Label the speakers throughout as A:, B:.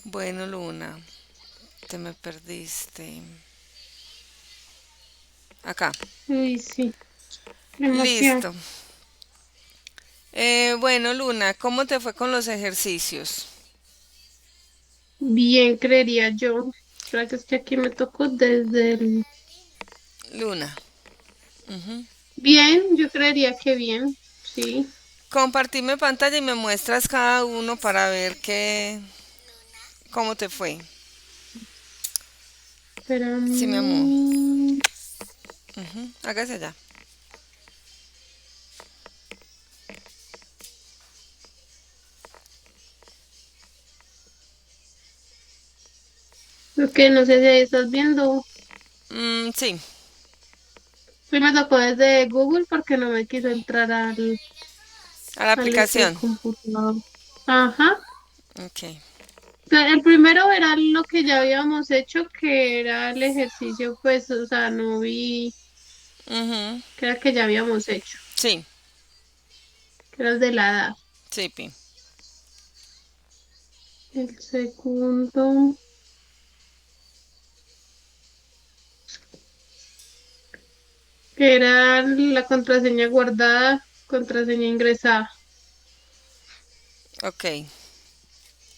A: Bueno, Luna, te me perdiste. Acá.
B: Uy, sí, qué emoción.
A: Listo. Bueno, Luna, ¿cómo te fue con los ejercicios?
B: Bien, creería yo. Creo que es que aquí me tocó desde el...
A: Luna. Ujú.
B: Bien, yo creería que bien, sí.
A: Compartime pantalla y me muestras cada uno para ver cómo te fue.
B: Pero,
A: Sí, mi amor. Ujú. Hágase allá.
B: lo que no sé si ahí estás viendo.
A: Sí,
B: Sí me tocó desde Google porque no me quiso entrar
A: a la
B: al ese
A: aplicación.
B: computador. Ajá.
A: Ok.
B: El primero era lo que ya habíamos hecho, que era el ejercicio, pues, o sea, no vi
A: Ujú.
B: que era que ya habíamos hecho,
A: Sí,
B: que era el de la edad.
A: sí, Pi.
B: El segundo, que era la contraseña guardada, contraseña ingresada.
A: Ok.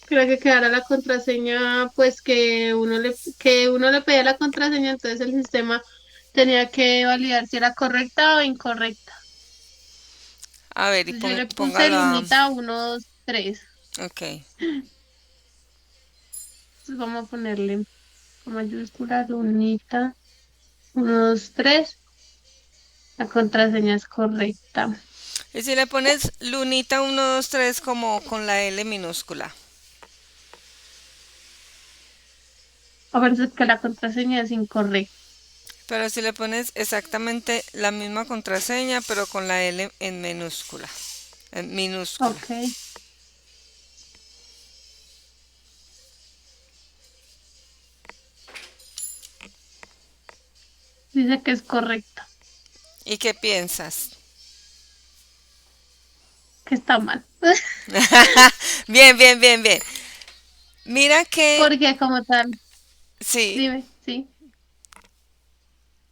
B: Creo que quedara la contraseña, pues que uno le pedía la contraseña, entonces el sistema tenía que validar si era correcta o incorrecta.
A: A ver, y
B: Entonces yo le puse
A: póngalo a...
B: lunita 1, 2, 3.
A: Ok.
B: Entonces vamos a ponerle con mayúscula lunita 1, 2, 3. La contraseña es correcta.
A: Y si le pones Lunita 123 como con la L minúscula.
B: A ver si es que la contraseña es incorrecta.
A: Pero si le pones exactamente la misma contraseña, pero con la L en minúscula. En minúscula.
B: Ok, dice que es correcta,
A: ¿Y qué piensas?
B: que está mal.
A: Bien, bien, bien, bien. Mira que,
B: Porque como tal,
A: sí,
B: dime, sí.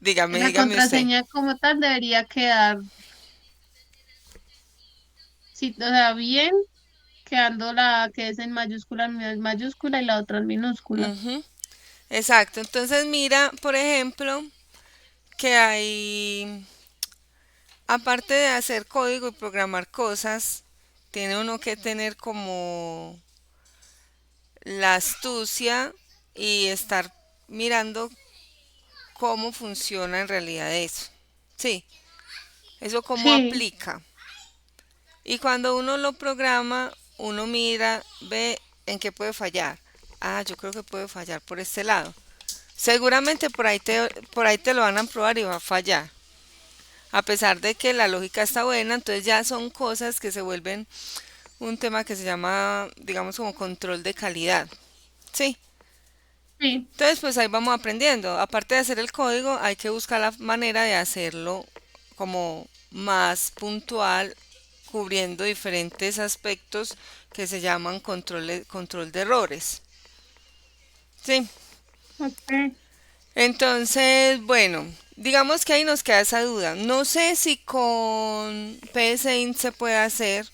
A: dígame,
B: La
A: dígame usted.
B: contraseña como tal debería quedar, sí, o sea, bien, quedando la que es en mayúscula y la otra en minúscula.
A: Ujú, exacto. Entonces mira, por ejemplo, que hay, aparte de hacer código y programar cosas, tiene uno que tener como la astucia y estar mirando cómo funciona en realidad eso. Sí, eso cómo
B: Sí,
A: aplica. Y cuando uno lo programa, uno mira, ve en qué puede fallar. Ah, yo creo que puede fallar por este lado. Seguramente por ahí te lo van a probar y va a fallar. A pesar de que la lógica está buena, entonces ya son cosas que se vuelven un tema que se llama, digamos, como control de calidad. Sí.
B: sí,
A: Entonces, pues ahí vamos aprendiendo. Aparte de hacer el código, hay que buscar la manera de hacerlo como más puntual, cubriendo diferentes aspectos que se llaman control de errores. Sí.
B: ok.
A: Entonces, bueno, digamos que ahí nos queda esa duda. No sé si con PSINT se puede hacer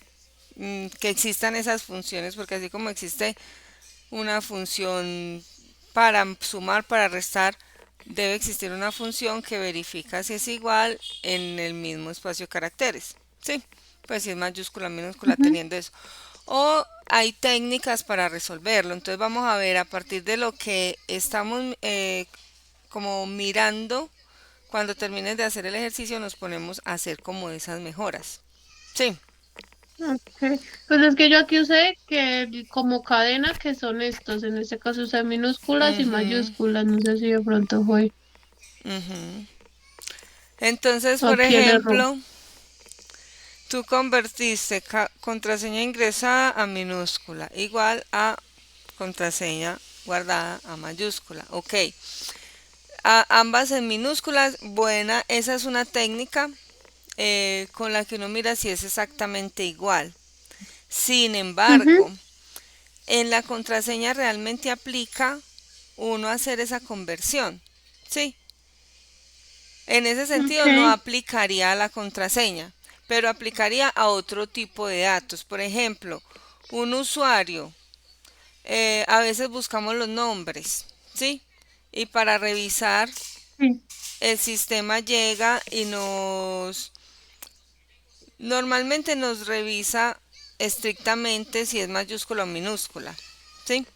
A: que existan esas funciones, porque así como existe una función para sumar, para restar, debe existir una función que verifica si es igual en el mismo espacio de caracteres. Sí, pues si es mayúscula, minúscula,
B: Ujú.
A: teniendo eso. O hay técnicas para resolverlo. Entonces vamos a ver a partir de lo que estamos como mirando. Cuando termines de hacer el ejercicio nos ponemos a hacer como esas mejoras. Sí.
B: Ok. Pues es que yo aquí usé como cadena que son estos, en este caso usé minúsculas y
A: Ujú,
B: mayúsculas, no sé si de pronto fue
A: ujú. Entonces, por
B: aquí el error.
A: ejemplo, tú convertiste contraseña ingresada a minúscula, igual a contraseña guardada a mayúscula. Ok. Ambas en minúsculas, buena, esa es una técnica con la que uno mira si es exactamente igual. Sin
B: Ujú.
A: embargo, en la contraseña realmente aplica uno hacer esa conversión. Sí, en ese
B: Ok,
A: sentido no aplicaría a la contraseña, pero aplicaría a otro tipo de datos. Por ejemplo, un usuario, a veces buscamos los nombres, ¿sí? Y para revisar,
B: sí,
A: el sistema llega y normalmente nos revisa estrictamente si es mayúscula o minúscula, ¿sí?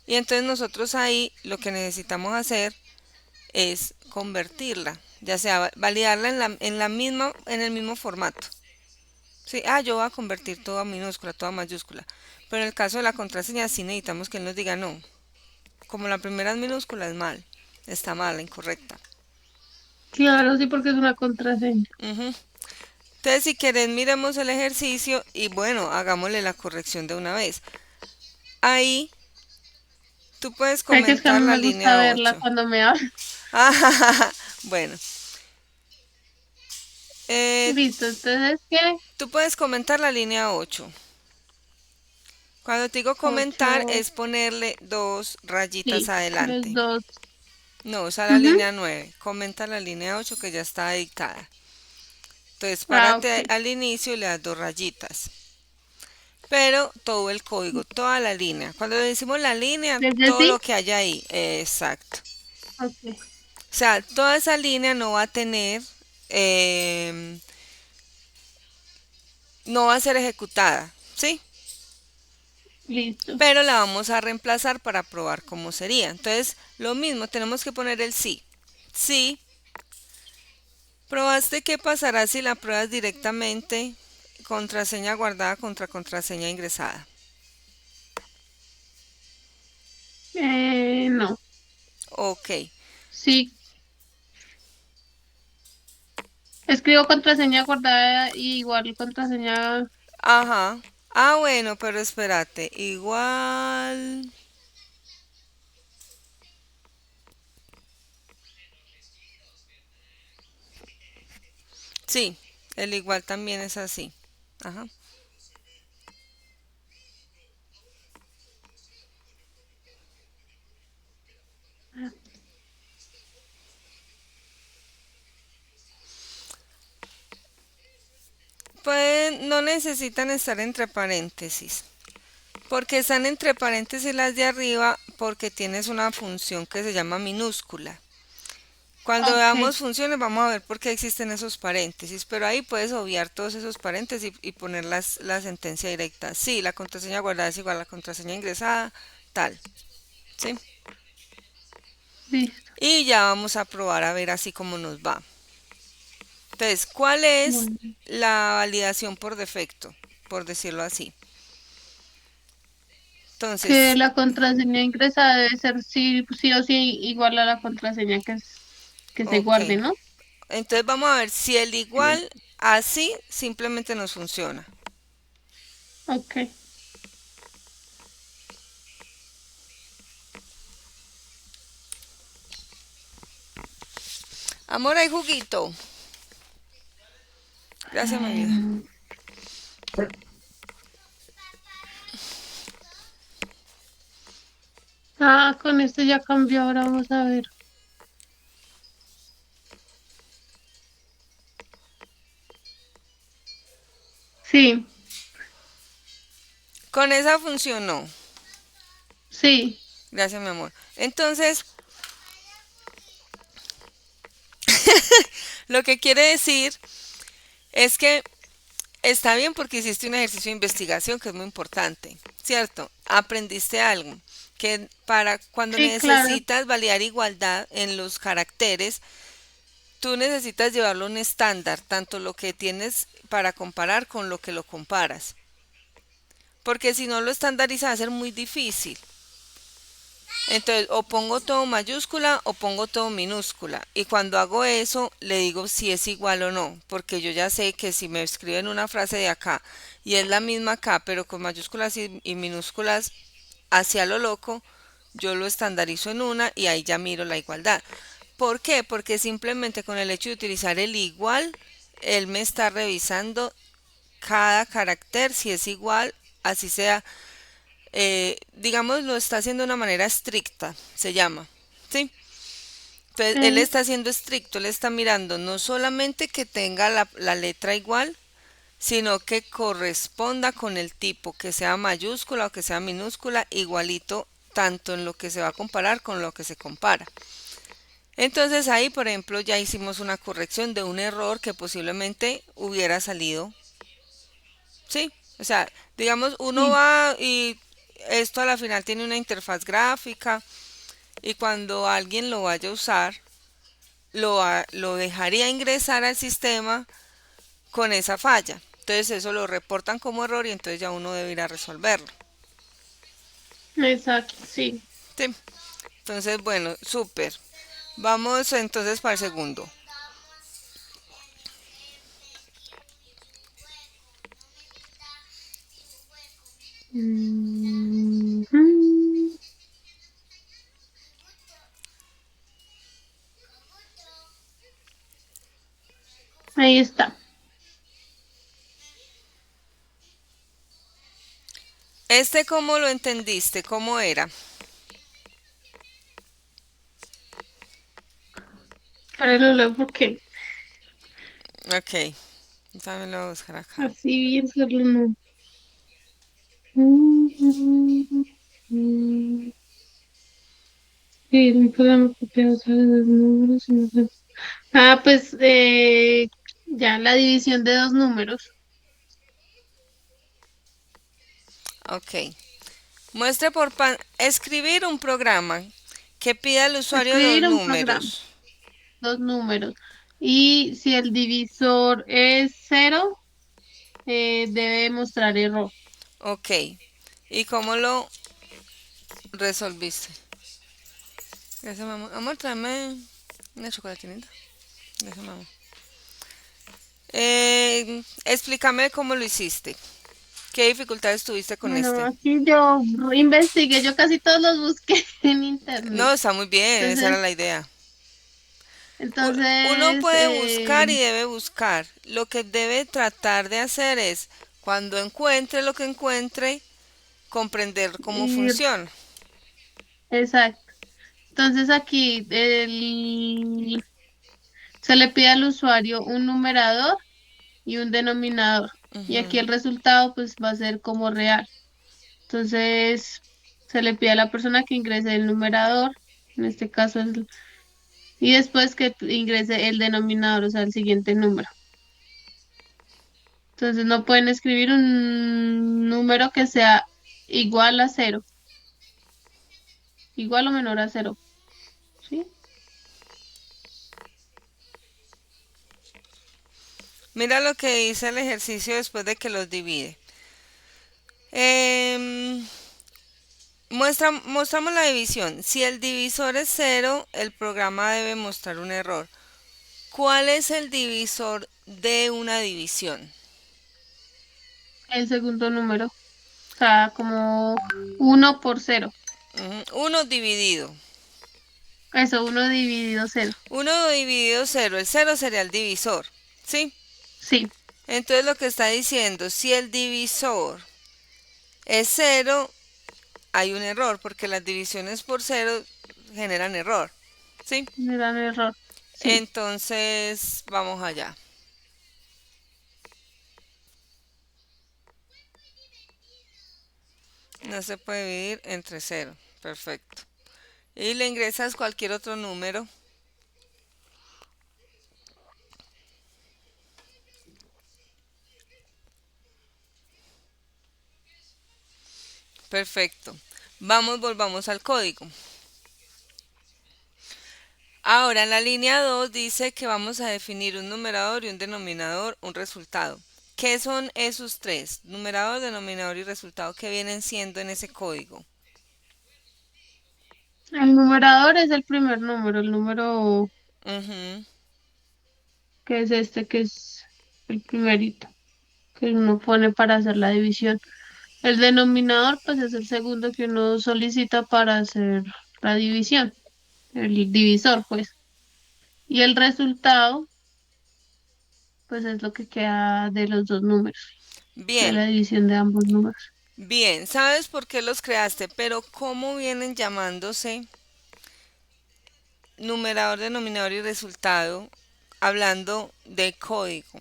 A: Y entonces nosotros ahí lo que necesitamos hacer es convertirla, ya sea validarla en el mismo formato. Sí, yo voy a convertir todo a minúscula, todo a mayúscula. Pero en el caso de la contraseña sí necesitamos que él nos diga no. Como la primera es minúscula es mal, está mal, incorrecta.
B: claro, sí, porque es una contraseña.
A: Ujú. Entonces si querés miremos el ejercicio y bueno, hagámosle la corrección de una vez. Ahí tú puedes
B: Ay, que es que a
A: comentar
B: mí
A: la
B: me gusta
A: línea
B: verla
A: 8.
B: cuando me habla.
A: Bueno, eh,
B: Listo, entonces, ¿qué?
A: tú puedes comentar la línea 8. Cuando te digo comentar
B: 8,
A: es ponerle dos rayitas
B: sí, los
A: adelante.
B: dos.
A: No, usa la
B: Ujú.
A: línea 9. Comenta la línea 8 que ya está dictada. Entonces,
B: Ah,
A: párate
B: ok.
A: al inicio y le das dos rayitas. Pero todo el código, toda la línea. Cuando decimos la línea,
B: ¿Desde
A: todo
B: sí?
A: lo que haya ahí. Exacto.
B: Ok,
A: O sea, toda esa línea no va a tener, eh, no va a ser ejecutada, ¿sí?
B: listo.
A: Pero la vamos a reemplazar para probar cómo sería. Entonces, lo mismo, tenemos que poner el sí. Sí, probaste qué pasará si la pruebas directamente, contraseña guardada contra contraseña ingresada.
B: No.
A: Ok,
B: Sí, escribo contraseña guardada y igual contraseña.
A: ajá. Bueno, pero espérate, igual. Sí, el igual también es así. Ajá. No necesitan estar entre paréntesis. Porque están entre paréntesis las de arriba porque tienes una función que se llama minúscula. Cuando
B: Ok,
A: veamos funciones vamos a ver por qué existen esos paréntesis, pero ahí puedes obviar todos esos paréntesis y poner la sentencia directa. Sí, la contraseña guardada es igual a la contraseña ingresada, tal. ¿Sí?
B: listo.
A: Y ya vamos a probar a ver así cómo nos va. Entonces, ¿cuál es
B: Bueno.
A: la validación por defecto? Por decirlo así.
B: Que
A: Entonces,
B: la contraseña ingresada debe ser sí, sí o sí igual a la contraseña que se
A: ok.
B: guarde, ¿no?
A: Entonces vamos a ver si el
B: Sí.
A: igual así simplemente nos funciona.
B: Ok.
A: Amor, hay juguito. Gracias, mi vida.
B: Em, con este ya cambió, ahora vamos a ver. Sí,
A: Con esa funcionó.
B: sí,
A: Gracias, mi amor. Entonces, lo que quiere decir es que está bien porque hiciste un ejercicio de investigación que es muy importante, ¿cierto? Aprendiste algo que para cuando
B: sí, claro.
A: necesitas validar igualdad en los caracteres, tú necesitas llevarlo a un estándar, tanto lo que tienes para comparar con lo que lo comparas. Porque si no lo estandarizas va a ser muy difícil. Entonces, o pongo todo mayúscula o pongo todo minúscula. Y cuando hago eso, le digo si es igual o no. Porque yo ya sé que si me escriben una frase de acá y es la misma acá, pero con mayúsculas y minúsculas hacia lo loco, yo lo estandarizo en una y ahí ya miro la igualdad. ¿Por qué? Porque simplemente con el hecho de utilizar el igual, él me está revisando cada carácter si es igual, así sea digamos, lo está haciendo de una manera estricta, se llama, ¿sí? Entonces, él
B: Ok.
A: está siendo estricto, él está mirando no solamente que tenga la letra igual, sino que corresponda con el tipo, que sea mayúscula o que sea minúscula, igualito tanto en lo que se va a comparar con lo que se compara. Entonces ahí, por ejemplo, ya hicimos una corrección de un error que posiblemente hubiera salido, ¿sí? O sea, digamos, uno
B: Sí,
A: va y esto a la final tiene una interfaz gráfica y cuando alguien lo vaya a usar, lo dejaría ingresar al sistema con esa falla. Entonces eso lo reportan como error y entonces ya uno debe ir a resolverlo.
B: exacto, sí.
A: Sí. Entonces, bueno, súper. Vamos entonces para el segundo.
B: Mhm. Ahí está.
A: Este, ¿cómo lo entendiste? ¿Cómo era?
B: Para lo leo porque
A: Ok, también lo voy a buscar acá.
B: así bien solo no. Mhm. Sí, un programa copiado sale de los números y no sé. Ah, pues ya la división de dos números.
A: Ok. Muestre escribir un programa que pida al usuario dos
B: Escribir un programa,
A: números.
B: dos números. Y si el divisor es cero, debe mostrar error.
A: Ok. ¿Y cómo lo resolviste? Gracias, mamá. Amor, tráeme una chocolatinita. Gracias, mamá. Explícame cómo lo hiciste. ¿Qué dificultades tuviste con
B: Bueno,
A: este?
B: aquí yo investigué, yo casi todos los busqué en internet.
A: No, está muy bien, esa era
B: Entonces,
A: la idea. Uno
B: entonces,
A: puede buscar y debe buscar. Lo que debe tratar de hacer es, cuando encuentre lo que encuentre, comprender cómo
B: ir,
A: funciona.
B: exacto. Entonces aquí se le pide al usuario un numerador y un denominador. Y aquí
A: Ujú.
B: el resultado pues va a ser como real. Entonces se le pide a la persona que ingrese el numerador, en este caso es, y después que ingrese el denominador, o sea, el siguiente número. Entonces no pueden escribir un número que sea igual a cero, igual o menor a cero, ¿sí?
A: Mira lo que dice el ejercicio después de que los divide. Em, mostramos la división. Si el divisor es cero, el programa debe mostrar un error. ¿Cuál es el divisor de una división?
B: El segundo número, o sea, como uno por cero.
A: Ujú, uno dividido.
B: Eso, uno dividido cero.
A: Uno dividido cero. El cero sería el divisor. ¿Sí?
B: Sí,
A: Entonces lo que está diciendo, si el divisor es cero, hay un error, porque las divisiones por cero generan error. ¿Sí?
B: gran error. Sí,
A: Entonces, vamos allá. No se puede dividir entre cero. Perfecto. Y le ingresas cualquier otro número. Perfecto. Volvamos al código. Ahora en la línea 2 dice que vamos a definir un numerador y un denominador, un resultado. ¿Qué son esos tres? Numerador, denominador y resultado que vienen siendo en ese código.
B: el numerador es el primer número, el número
A: Ujú.
B: que es este, que es el primerito que uno pone para hacer la división. El denominador, pues es el segundo que uno solicita para hacer la división, el divisor, pues. Y el resultado, pues es lo que queda de los dos números, de
A: Bien,
B: la división de ambos números.
A: Bien, sabes por qué los creaste, pero ¿cómo vienen llamándose numerador, denominador y resultado hablando de código?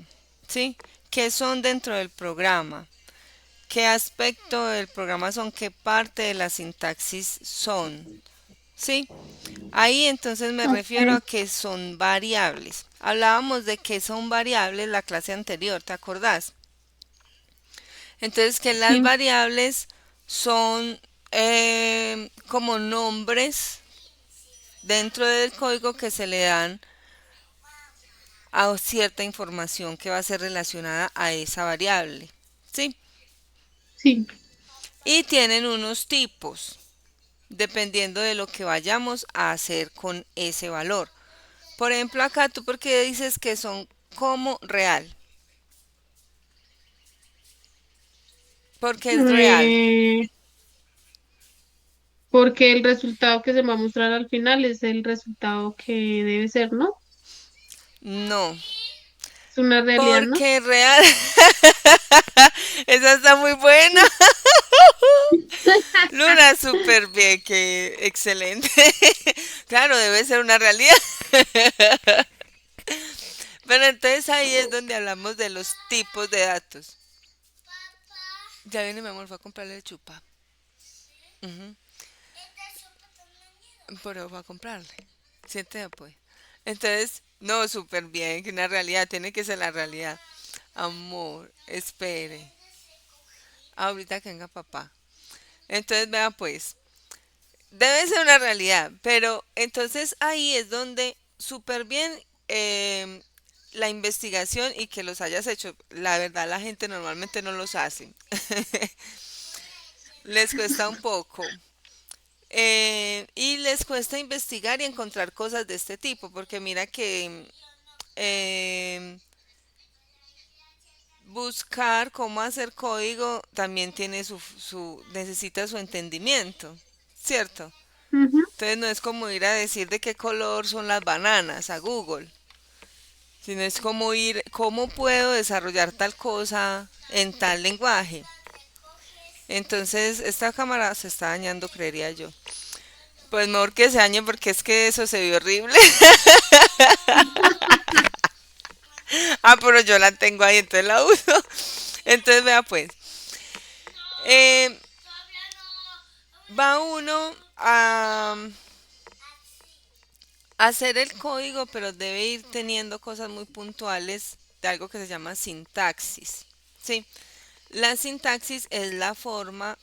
A: ¿Sí? ¿Qué son dentro del programa? ¿Qué aspecto del programa son? ¿Qué parte de la sintaxis son? ¿Sí? Ahí entonces me refiero a
B: Ok,
A: que son variables. Hablábamos de que son variables la clase anterior, ¿te acordás? Entonces que las
B: sí,
A: variables son como nombres dentro del código que se le dan a cierta información que va a ser relacionada a esa variable. ¿Sí?
B: sí.
A: Y tienen unos tipos, dependiendo de lo que vayamos a hacer con ese valor. Por ejemplo, acá tú porque dices que son como real, porque es real.
B: Eh, Porque el resultado que se va a mostrar al final es el resultado que debe ser, ¿no?
A: No,
B: Es una realidad, ¿no?
A: porque real. Esa está muy buena. Luna, súper bien, que excelente. Claro, debe ser una realidad. Pero entonces ahí es donde hablamos de los tipos de datos. Ya viene mi amor, fue a comprarle chupa. Ujú. Pero va a comprarle. Siente pues. Entonces, no, súper bien, que una realidad, tiene que ser la realidad. Amor, espere. Ahorita que venga papá. Entonces, vea pues, debe ser una realidad, pero entonces ahí es donde súper bien la investigación y que los hayas hecho. La verdad, la gente normalmente no los hace. Les cuesta un poco. Y les cuesta investigar y encontrar cosas de este tipo, porque mira que eh, buscar cómo hacer código también tiene necesita su entendimiento, ¿cierto?
B: Ujú.
A: Entonces no es como ir a decir de qué color son las bananas a Google, sino es como ir, cómo puedo desarrollar tal cosa en tal lenguaje. Entonces esta cámara se está dañando, creería yo. Pues mejor que se dañe porque es que eso se vio horrible. Ah, pero yo la tengo ahí, entonces la uso. Entonces vea pues, eh, va uno a hacer el código, pero debe ir teniendo cosas muy puntuales de algo que se llama sintaxis. ¿Sí? La sintaxis es la forma,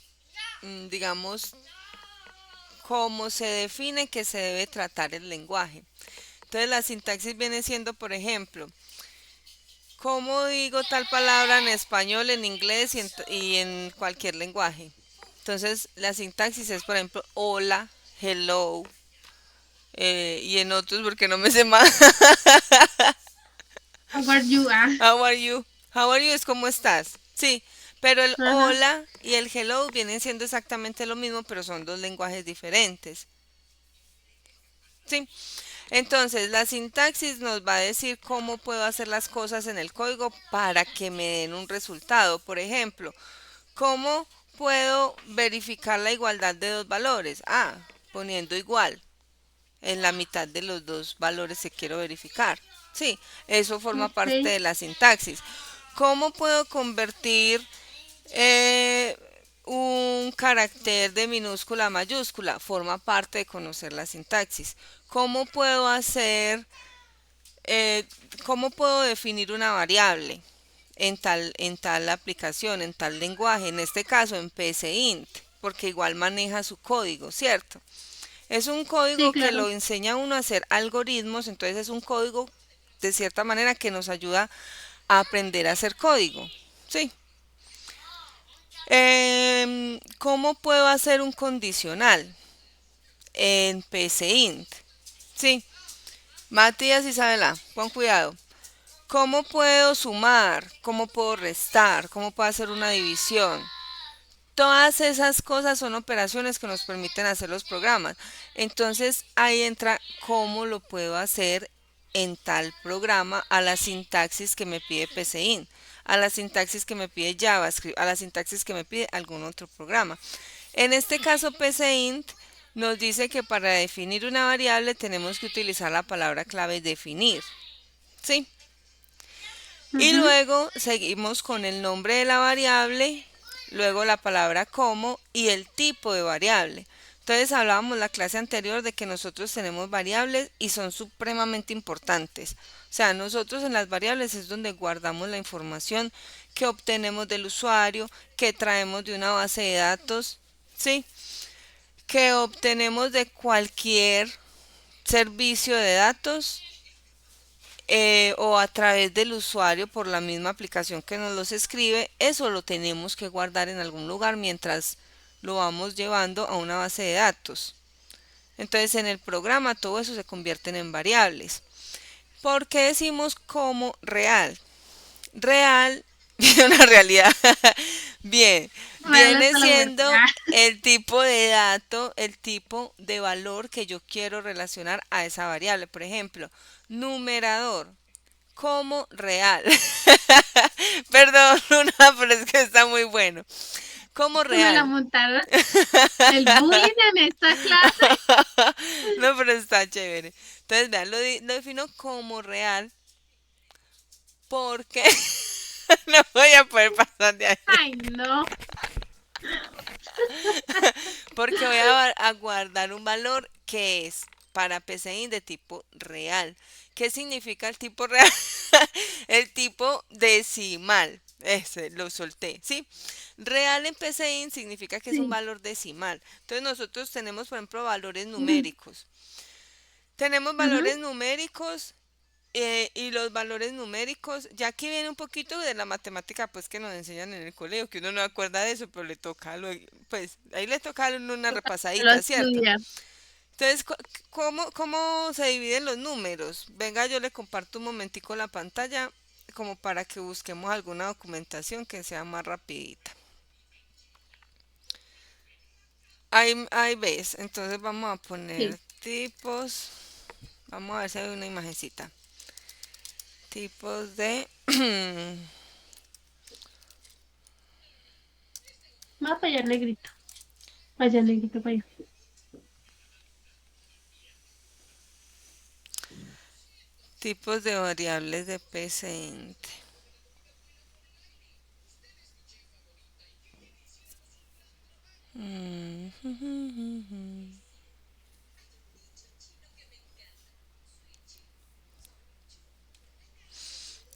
A: digamos, cómo se define que se debe tratar el lenguaje. Entonces la sintaxis viene siendo, por ejemplo, cómo digo tal palabra en español, en inglés y en cualquier lenguaje. Entonces la sintaxis es, por ejemplo, hola, hello, y en otros porque no me sé más.
B: How are you? Ah,
A: How are you? How are you es cómo estás. Sí, pero el
B: ajá.
A: hola y el hello vienen siendo exactamente lo mismo, pero son dos lenguajes diferentes. Sí. Entonces, la sintaxis nos va a decir cómo puedo hacer las cosas en el código para que me den un resultado. Por ejemplo, ¿cómo puedo verificar la igualdad de dos valores? Ah, poniendo igual en la mitad de los dos valores que quiero verificar. Sí, eso forma parte
B: Ok,
A: de la sintaxis. ¿Cómo puedo convertir eh, un carácter de minúscula a mayúscula? Forma parte de conocer la sintaxis. ¿Cómo puedo hacer, eh, cómo puedo definir una variable en tal aplicación, en tal lenguaje? En este caso en PSINT, porque igual maneja su código, ¿cierto? Es un
B: sí,
A: código que
B: claro.
A: lo enseña a uno a hacer algoritmos, entonces es un código de cierta manera que nos ayuda a aprender a hacer código. Sí. ¿Cómo puedo hacer un condicional en PCInt? Sí. Matías Isabela, pon cuidado. ¿Cómo puedo sumar? ¿Cómo puedo restar? ¿Cómo puedo hacer una división? Todas esas cosas son operaciones que nos permiten hacer los programas. Entonces ahí entra cómo lo puedo hacer en tal programa a la sintaxis que me pide PCIN. a la sintaxis que me pide JavaScript, a la sintaxis que me pide algún otro programa. En este caso, PCInt nos dice que para definir una variable tenemos que utilizar la palabra clave definir, ¿sí? Y
B: Ujú.
A: luego seguimos con el nombre de la variable, luego la palabra como y el tipo de variable. Entonces hablábamos la clase anterior de que nosotros tenemos variables y son supremamente importantes. O sea, nosotros en las variables es donde guardamos la información que obtenemos del usuario, que traemos de una base de datos, ¿sí? Que obtenemos de cualquier servicio de datos o a través del usuario por la misma aplicación que nos los escribe, eso lo tenemos que guardar en algún lugar mientras lo vamos llevando a una base de datos. Entonces en el programa todo eso se convierte en variables. ¿Por qué decimos como real? Real, una realidad. Bien,
B: Real
A: viene
B: hasta la muerte.
A: siendo
B: Ah,
A: el tipo de dato, el tipo de valor que yo quiero relacionar a esa variable. Por ejemplo, numerador como real. Perdón, Luna, pero es que está muy bueno. Como
B: me la
A: real.
B: montaron. El bullying en esta clase.
A: No, pero está chévere. Entonces, vean, lo defino como real porque no voy a poder pasar de ahí.
B: Ay, no.
A: Porque voy a guardar un valor que es para PCI de tipo real. ¿Qué significa el tipo real? El tipo decimal. Ese lo solté, ¿sí? Real en PCI significa que es un
B: Sí.
A: valor decimal. Entonces nosotros tenemos, por ejemplo, valores
B: Ujú,
A: numéricos. Tenemos
B: ujú.
A: valores numéricos y los valores numéricos, ya aquí viene un poquito de la matemática pues que nos enseñan en el colegio, que uno no acuerda de eso, pero le toca, pues ahí le toca a uno una
B: Lo
A: repasadita, ¿cierto?
B: estudiar.
A: Entonces, ¿cómo se dividen los números? Venga, yo le comparto un momentico la pantalla como para que busquemos alguna documentación que sea más rapidita. Ahí ves, entonces vamos a
B: Sí.
A: poner tipos, vamos a ver si hay una imagencita. Tipos de
B: Va para allá, negrito. Vaya, negrito, para allá.
A: tipos de variables de PCInt.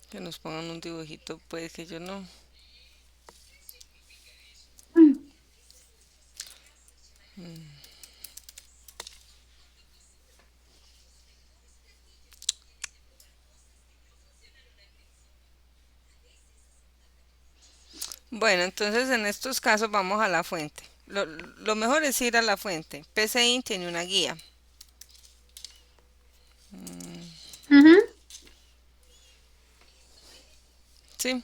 A: Que nos pongan un dibujito, pues que yo no. Bueno, entonces en estos casos vamos a la fuente. Lo mejor es ir a la fuente. PCInt tiene una guía.
B: Ujú.
A: ¿Sí?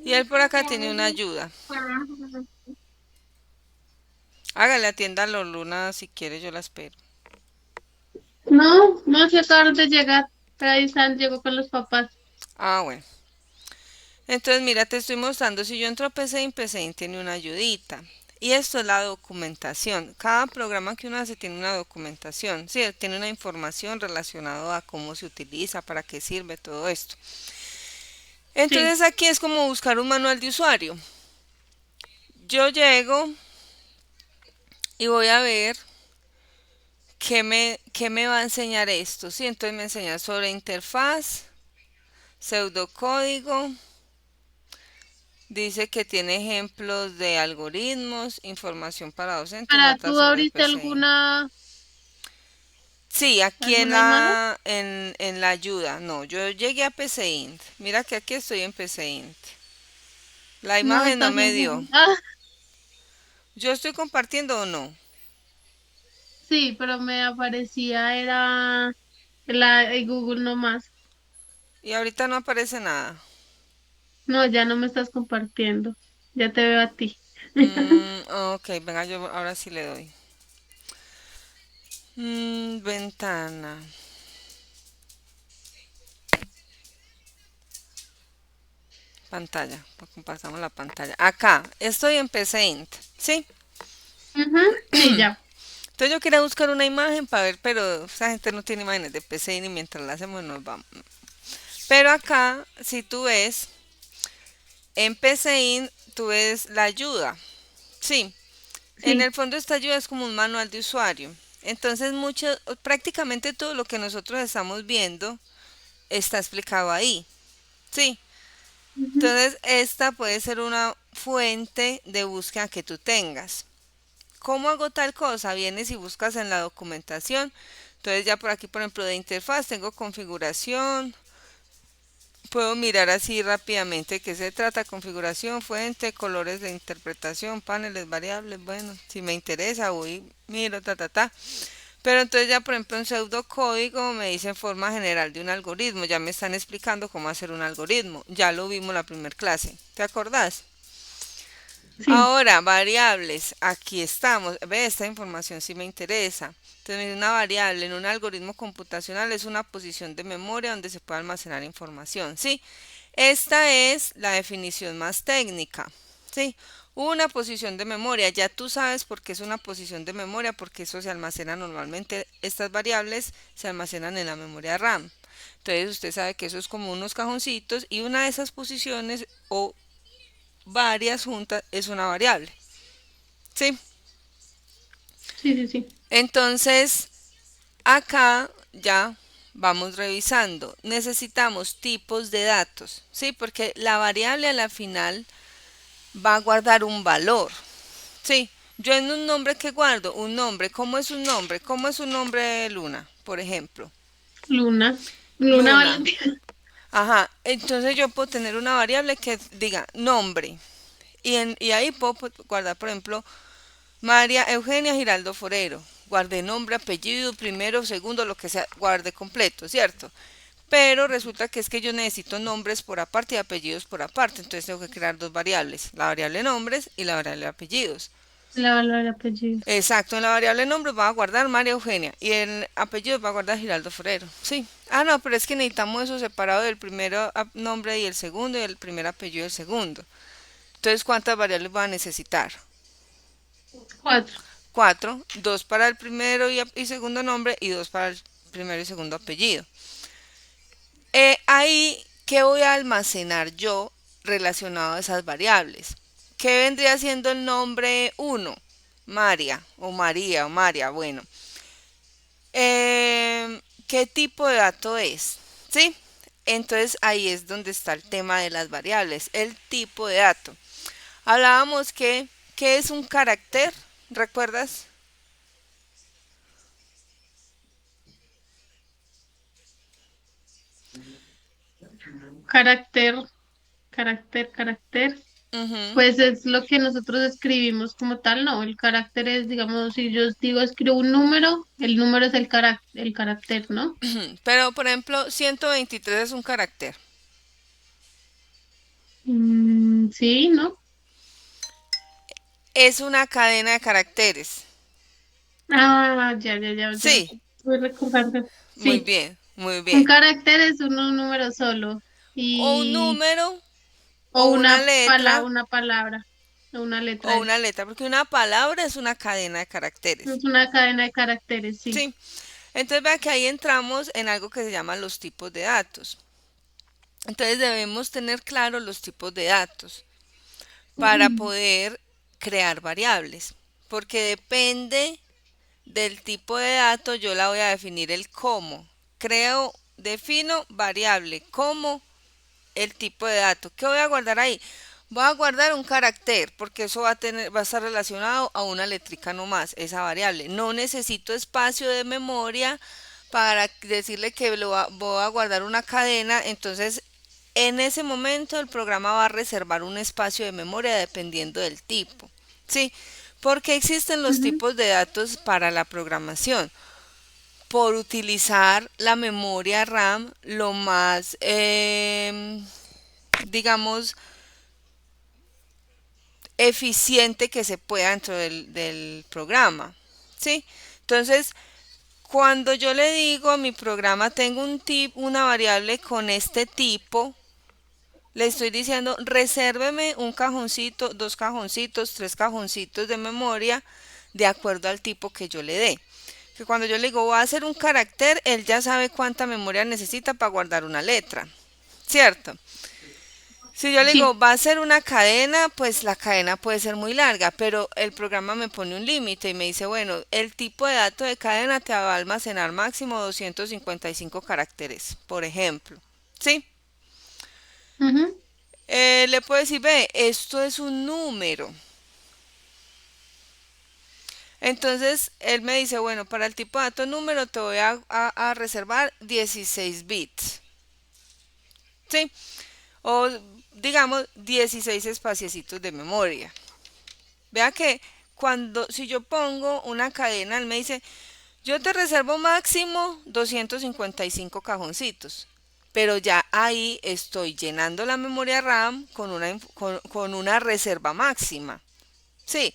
A: Y él por acá tiene una ayuda. Hágale atienda a los Luna si quiere, yo la espero.
B: No, no se acabaron de llegar. Ahí están, llegó con los papás.
A: Ah, bueno. Entonces, mira, te estoy mostrando, si yo entro a PCInt, PCInt tiene una ayudita. Y esto es la documentación. Cada programa que uno hace tiene una documentación, sí, tiene una información relacionada a cómo se utiliza, para qué sirve todo esto.
B: Sí.
A: Entonces aquí es como buscar un manual de usuario. Yo llego y voy a ver qué me va a enseñar esto, sí, entonces me enseña sobre interfaz, pseudocódigo, dice que tiene ejemplos de algoritmos, información para docentes,
B: Para
A: notas
B: tú
A: sobre
B: ahorita
A: PCI. Sí, aquí en
B: alguna imagen.
A: la ayuda. No, yo llegué a PCInt. Mira que aquí estoy en PCInt. La
B: No
A: imagen no
B: estás
A: me
B: en
A: dio.
B: Google. Ah,
A: ¿Yo estoy compartiendo o no?
B: sí, pero me aparecía, era el Google nomás.
A: Y ahorita no aparece nada.
B: No, ya no me estás compartiendo. Ya te veo a ti.
A: Ok, venga, yo ahora sí le doy. Ventana. Pantalla, compartamos la pantalla. Acá, estoy en PCInt, ¿sí?
B: Ujú, sí, ya.
A: Entonces yo quería buscar una imagen para ver, pero esa gente no tiene imágenes de PCInt y mientras la hacemos nos vamos. Pero acá, si tú ves, en PCInt, tú ves la ayuda, ¿sí? En
B: Sí.
A: el fondo esta ayuda es como un manual de usuario. Entonces prácticamente todo lo que nosotros estamos viendo está explicado ahí, ¿sí?
B: Ujú.
A: Entonces esta puede ser una fuente de búsqueda que tú tengas. ¿Cómo hago tal cosa? Vienes y buscas en la documentación. Entonces ya por aquí, por ejemplo, de interfaz tengo configuración. Puedo mirar así rápidamente qué se trata, configuración, fuente, colores de interpretación, paneles, variables. Bueno, si me interesa voy, miro, ta, ta, ta. Pero entonces ya, por ejemplo, en pseudocódigo me dicen forma general de un algoritmo. Ya me están explicando cómo hacer un algoritmo. Ya lo vimos la primera clase. ¿Te acordás?
B: Sí.
A: Ahora, variables. Aquí estamos. Ve, esta información sí me interesa. Entonces, una variable en un algoritmo computacional es una posición de memoria donde se puede almacenar información. ¿Sí? Esta es la definición más técnica. ¿Sí? Una posición de memoria. Ya tú sabes por qué es una posición de memoria, porque eso se almacena normalmente. Estas variables se almacenan en la memoria RAM. Entonces usted sabe que eso es como unos cajoncitos y una de esas posiciones o varias juntas es una variable. ¿Sí?
B: Sí, sí, sí.
A: Entonces, acá ya vamos revisando. Necesitamos tipos de datos, ¿sí? Porque la variable a la final va a guardar un valor, ¿sí? Yo en un nombre que guardo, un nombre, ¿cómo es un nombre? ¿Cómo es un nombre de Luna, por ejemplo?
B: Luna. Luna
A: Luna.
B: Valentina.
A: Ajá, entonces yo puedo tener una variable que diga nombre. Y ahí puedo guardar, por ejemplo, María Eugenia Giraldo Forero. Guardé nombre, apellido, primero, segundo, lo que sea, guardé completo, ¿cierto? Pero resulta que es que yo necesito nombres por aparte y apellidos por aparte. Entonces tengo que crear dos variables, la variable nombres y la variable apellidos.
B: La valor apellidos.
A: Exacto, en la variable nombres va a guardar María Eugenia y en apellidos va a guardar Giraldo Forero. Sí. Ah, no, pero es que necesitamos eso separado del primer nombre y el segundo y el primer apellido y el segundo. Entonces, ¿cuántas variables va a necesitar?
B: Cuatro.
A: Cuatro, dos para el primero y segundo nombre y dos para el primero y segundo apellido. Ahí, ¿qué voy a almacenar yo relacionado a esas variables? ¿Qué vendría siendo el nombre uno? María o María o María, bueno. ¿Qué tipo de dato es? ¿Sí? Entonces ahí es donde está el tema de las variables, el tipo de dato. Hablábamos que, ¿qué es un carácter? ¿Recuerdas?
B: Carácter, carácter.
A: Ujú.
B: Pues es lo que nosotros escribimos como tal, ¿no? El carácter es, digamos, si yo digo escribo un número, el número es el carácter, ¿no?
A: Pero, por ejemplo, 123 es un carácter.
B: Sí, ¿no?
A: Es una cadena de caracteres.
B: Ah, ya,
A: Sí,
B: estoy recordando.
A: muy
B: Sí,
A: bien, muy
B: un
A: bien.
B: carácter es un número solo
A: O un
B: y
A: número,
B: o
A: o una letra,
B: una palabra, o una
A: o
B: letra
A: una
B: es.
A: letra, porque una palabra es una cadena de caracteres.
B: Es una cadena de caracteres, sí.
A: Sí, entonces vea que ahí entramos en algo que se llama los tipos de datos. Entonces debemos tener claro los tipos de datos para
B: Ujú.
A: poder crear variables, porque depende del tipo de dato yo la voy a definir el cómo. Defino variable como el tipo de dato. ¿Qué voy a guardar ahí? Voy a guardar un carácter porque eso va a estar relacionado a una letrica nomás, esa variable. No necesito espacio de memoria para decirle que voy a guardar una cadena, entonces en ese momento el programa va a reservar un espacio de memoria dependiendo del tipo. ¿Sí? Porque existen los
B: Ujú.
A: tipos de datos para la programación. Por utilizar la memoria RAM lo más, digamos, eficiente que se pueda dentro del programa. ¿Sí? Entonces, cuando yo le digo a mi programa tengo una variable con este tipo, Le estoy diciendo, resérveme un cajoncito, dos cajoncitos, tres cajoncitos de memoria de acuerdo al tipo que yo le dé. Que cuando yo le digo voy a hacer un carácter, él ya sabe cuánta memoria necesita para guardar una letra, ¿cierto? Si yo le
B: Sí.
A: digo va a ser una cadena, pues la cadena puede ser muy larga, pero el programa me pone un límite y me dice, bueno, el tipo de dato de cadena te va a almacenar máximo 255 caracteres, por ejemplo. ¿Sí?
B: Ujú.
A: Le puedo decir, ve, esto es un número. Entonces él me dice, bueno, para el tipo de dato número te voy a reservar 16 bits. ¿Sí? O digamos 16 espaciecitos de memoria. Vea que si yo pongo una cadena, él me dice, yo te reservo máximo 255 cajoncitos. Pero ya ahí estoy llenando la memoria RAM con una reserva máxima. Sí,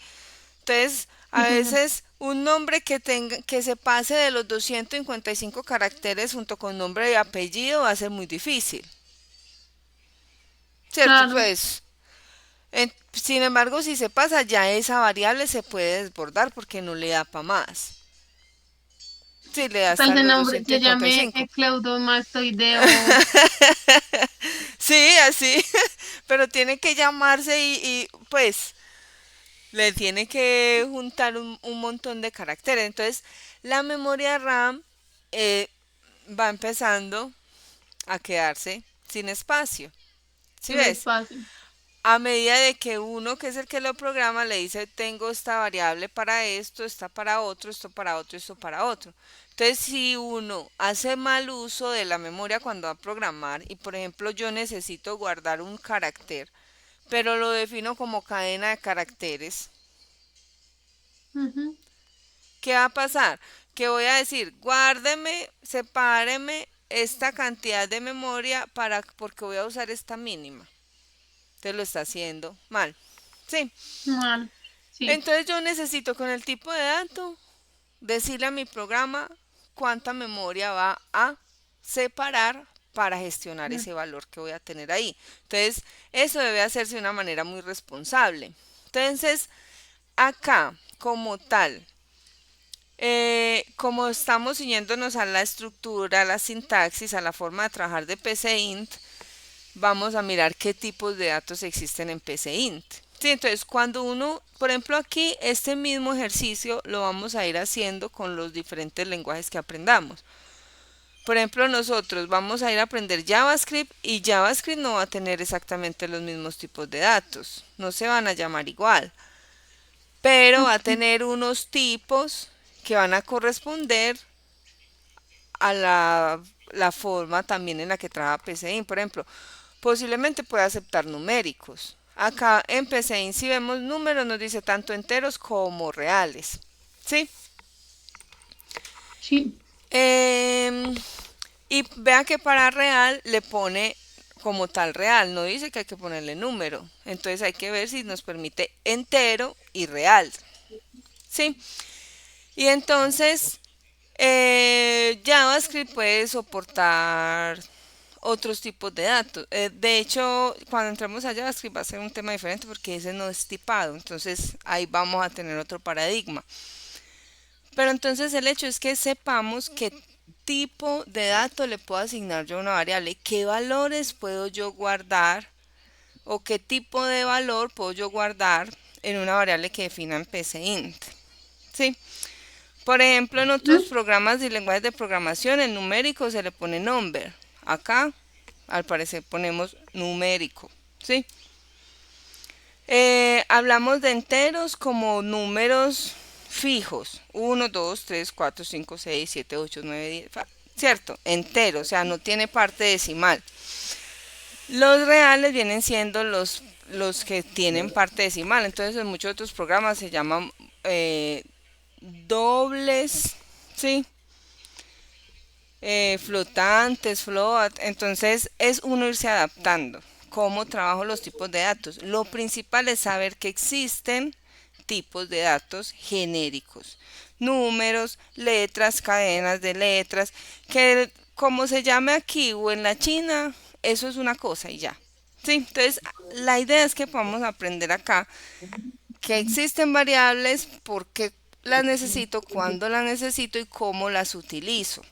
A: entonces a
B: Sí, señor.
A: veces un nombre que se pase de los 255 caracteres junto con nombre y apellido va a ser muy difícil. ¿Cierto?
B: Claro.
A: Pues, sin embargo, si se pasa, ya esa variable se puede desbordar porque no le da para más. Sí, le da
B: ¿Qué tal
A: hasta
B: ese
A: los
B: nombre se llame
A: 255.
B: Cleudomastoideo?
A: Sí, así, pero tiene que llamarse pues le tiene que juntar un montón de caracteres. Entonces, la memoria RAM eh, va empezando a quedarse sin espacio. ¿Sí
B: Sin
A: ves?
B: espacio.
A: A medida de que uno, que es el que lo programa, le dice, tengo esta variable para esto, esta para otro, esto para otro, esto para otro. Entonces, si uno hace mal uso de la memoria cuando va a programar, y por ejemplo yo necesito guardar un carácter, pero lo defino como cadena de caracteres,
B: Ujú.
A: ¿qué va a pasar? Que voy a decir, guárdeme, sepáreme esta cantidad de memoria porque voy a usar esta mínima. Entonces lo está haciendo mal. Sí.
B: Mal. Sí.
A: Entonces yo necesito con el tipo de dato decirle a mi programa cuánta memoria va a separar para gestionar ese valor que voy a tener ahí. Entonces, eso debe hacerse de una manera muy responsable. Entonces, acá, como tal, como estamos siguiéndonos a la estructura, a la sintaxis, a la forma de trabajar de PCInt, vamos a mirar qué tipos de datos existen en PCInt. Sí, entonces, cuando uno, por ejemplo, aquí este mismo ejercicio lo vamos a ir haciendo con los diferentes lenguajes que aprendamos. Por ejemplo, nosotros vamos a ir a aprender JavaScript y JavaScript no va a tener exactamente los mismos tipos de datos, no se van a llamar igual, pero va a
B: Ok.
A: tener unos tipos que van a corresponder a la forma también en la que trabaja PCInt. Por ejemplo, posiblemente pueda aceptar numéricos. Acá en PCInt si vemos números nos dice tanto enteros como reales. ¿Sí?
B: Sí.
A: Em, y vea que para real le pone como tal real, no dice que hay que ponerle número. Entonces hay que ver si nos permite entero y real. ¿Sí? Y entonces JavaScript puede soportar otros tipos de datos. De hecho, cuando entremos a JavaScript va a ser un tema diferente porque ese no es tipado. Entonces ahí vamos a tener otro paradigma. Pero entonces el hecho es que sepamos qué tipo de dato le puedo asignar yo a una variable, qué valores puedo yo guardar o qué tipo de valor puedo yo guardar en una variable que defina en PCInt. ¿Sí? Por ejemplo, en otros
B: Ujú.
A: programas y lenguajes de programación, el numérico se le pone number. Acá, al parecer, ponemos numérico. ¿Sí? Hablamos de enteros como números fijos. 1, 2, 3, 4, 5, 6, 7, 8, 9, 10. ¿Cierto? Entero, o sea, no tiene parte decimal. Los reales vienen siendo los que tienen parte decimal. Entonces, en muchos otros programas se llaman dobles, ¿sí? Flotantes, float. Entonces es uno irse adaptando. ¿Cómo trabajo los tipos de datos? Lo principal es saber que existen tipos de datos genéricos. Números, letras, cadenas de letras, que como se llame aquí o en la China, eso es una cosa y ya. Sí, entonces la idea es que podamos aprender acá que existen variables, por qué las necesito, cuándo las necesito y cómo las utilizo.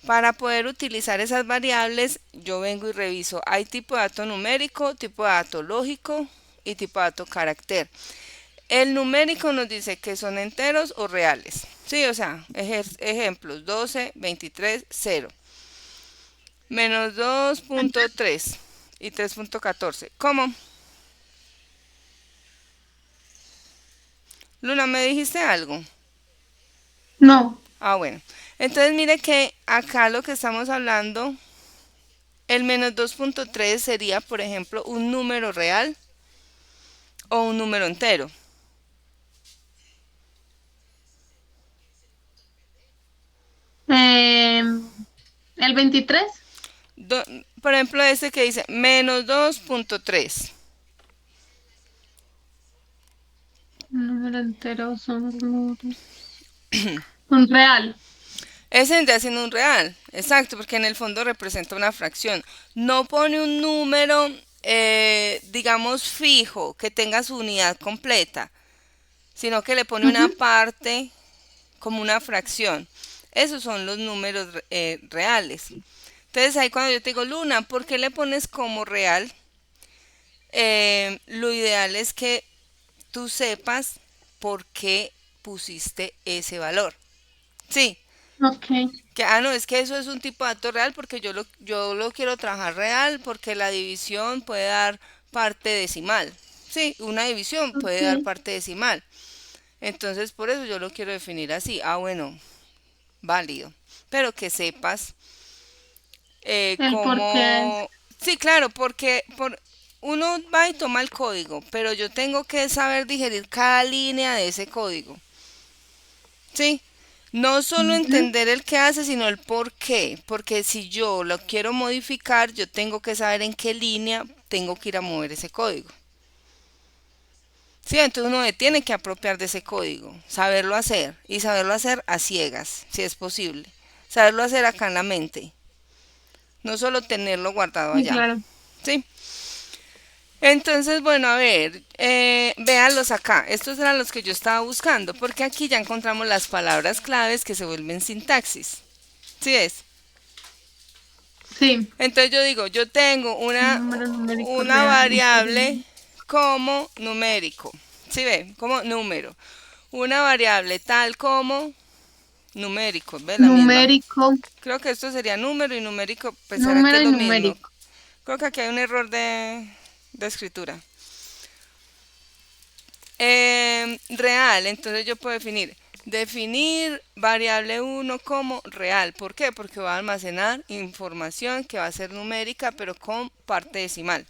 A: Para poder utilizar esas variables, yo vengo y reviso. Hay tipo de dato numérico, tipo de dato lógico y tipo de dato carácter. El numérico nos dice que son enteros o reales. Sí, o sea, ejemplos, 12, 23, 0. Menos 2.3 y 3.14. ¿Cómo? Luna, ¿me dijiste algo?
B: No,
A: Ah, bueno. Entonces mire que acá lo que estamos hablando, el menos 2.3 sería, por ejemplo, un número real o un número entero.
B: el 23,
A: Do- por ejemplo, este que dice menos 2.3.
B: número entero un real.
A: Ese vendría siendo un real, exacto, porque en el fondo representa una fracción. No pone un número, digamos, fijo, que tenga su unidad completa, sino que le pone una
B: Ujú.
A: parte como una fracción. Esos son los números reales. Entonces ahí cuando yo te digo, Luna, ¿por qué le pones como real? Lo ideal es que tú sepas por qué pusiste ese valor. Sí,
B: Ok,
A: que, no, es que eso es un tipo de dato real porque yo lo quiero trabajar real porque la división puede dar parte decimal. Sí, una división puede dar
B: ok.
A: parte decimal. Entonces, por eso yo lo quiero definir así. Ah, bueno, válido. Pero que sepas
B: El por qué es.
A: cómo... Sí, claro, porque uno va y toma el código, pero yo tengo que saber digerir cada línea de ese código. Sí, no solo
B: Ujú.
A: entender el qué hace, sino el por qué. Porque si yo lo quiero modificar, yo tengo que saber en qué línea tengo que ir a mover ese código. Sí, entonces uno tiene que apropiar de ese código, saberlo hacer y saberlo hacer a ciegas, si es posible. Saberlo hacer acá en la mente, no solo tenerlo guardado
B: Sí,
A: allá.
B: claro.
A: Sí. Entonces, bueno, a ver, véanlos acá. Estos eran los que yo estaba buscando, porque aquí ya encontramos las palabras claves que se vuelven sintaxis. ¿Sí es?
B: Sí,
A: Entonces yo digo, yo tengo
B: número numérico
A: una
B: real,
A: variable como numérico. ¿Sí ve? Como número. Una variable tal como numérico. ¿Ve? La misma.
B: numérico,
A: Creo que esto sería número y numérico. Pensarán que
B: número
A: es
B: y
A: lo mismo.
B: numérico.
A: Creo que aquí hay un error de escritura. Real, entonces yo puedo definir variable uno como real. ¿Por qué? Porque va a almacenar información que va a ser numérica, pero con parte decimal.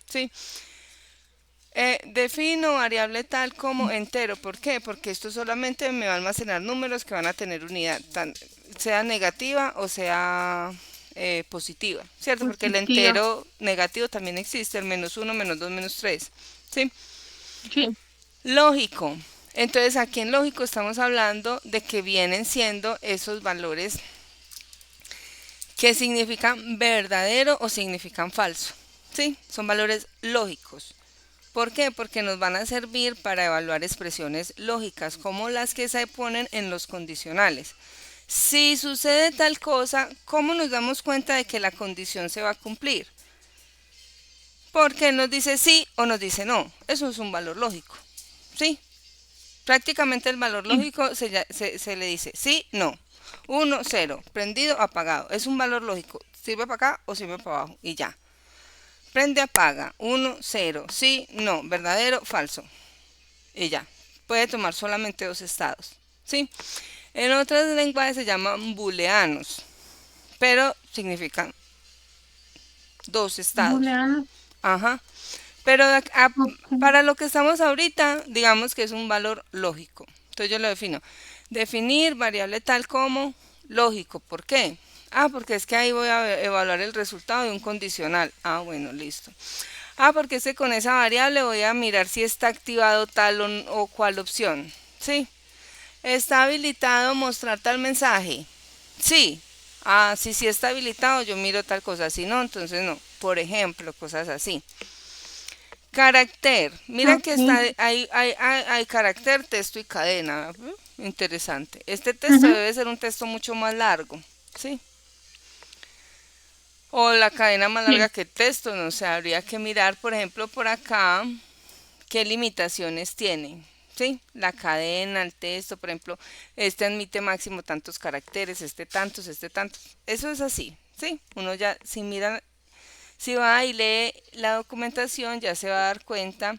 A: ¿Sí? Defino variable tal como entero. ¿Por qué? Porque esto solamente me va a almacenar números que van a tener unidad, sea negativa o sea positiva, ¿cierto? Porque el
B: Positiva.
A: entero negativo también existe, el menos uno, menos dos, menos tres. ¿Sí?
B: Sí,
A: Lógico. Entonces aquí en lógico estamos hablando de que vienen siendo esos valores que significan verdadero o significan falso. ¿Sí? Son valores lógicos. ¿Por qué? Porque nos van a servir para evaluar expresiones lógicas como las que se ponen en los condicionales. Si sucede tal cosa, ¿cómo nos damos cuenta de que la condición se va a cumplir? Porque nos dice sí o nos dice no. Eso es un valor lógico. ¿Sí? Prácticamente el valor
B: sí,
A: lógico se le dice sí, no. Uno, cero, prendido, apagado. Es un valor lógico. Sirve para acá o sirve para abajo y ya. Prende, apaga. Uno, cero, sí, no, verdadero, falso. Y ya. Puede tomar solamente dos estados. ¿Sí? En otras lenguajes se llaman booleanos, pero significan dos estados.
B: booleano.
A: Ajá. Pero
B: Ok.
A: para lo que estamos ahorita, digamos que es un valor lógico. Entonces yo lo defino. Definir variable tal como lógico. ¿Por qué? Ah, porque es que ahí voy a evaluar el resultado de un condicional. Ah, bueno, listo. Ah, porque es que con esa variable voy a mirar si está activado tal o cual opción. Sí. ¿Está habilitado mostrar tal mensaje? Sí. Ah, si sí está habilitado, yo miro tal cosa. Si no, entonces no. por ejemplo, cosas así. Carácter, mira que
B: Ok.
A: está, hay carácter, texto y cadena. Interesante. Este texto
B: Ujú.
A: debe ser un texto mucho más largo, ¿sí? O la cadena más larga
B: Sí,
A: que el texto, no sé, habría que mirar, por ejemplo, por acá, qué limitaciones tiene. Sí, la cadena, el texto, por ejemplo, este admite máximo tantos caracteres, este tantos. Eso es así, sí. Uno ya, si mira, si va y lee la documentación, ya se va a dar cuenta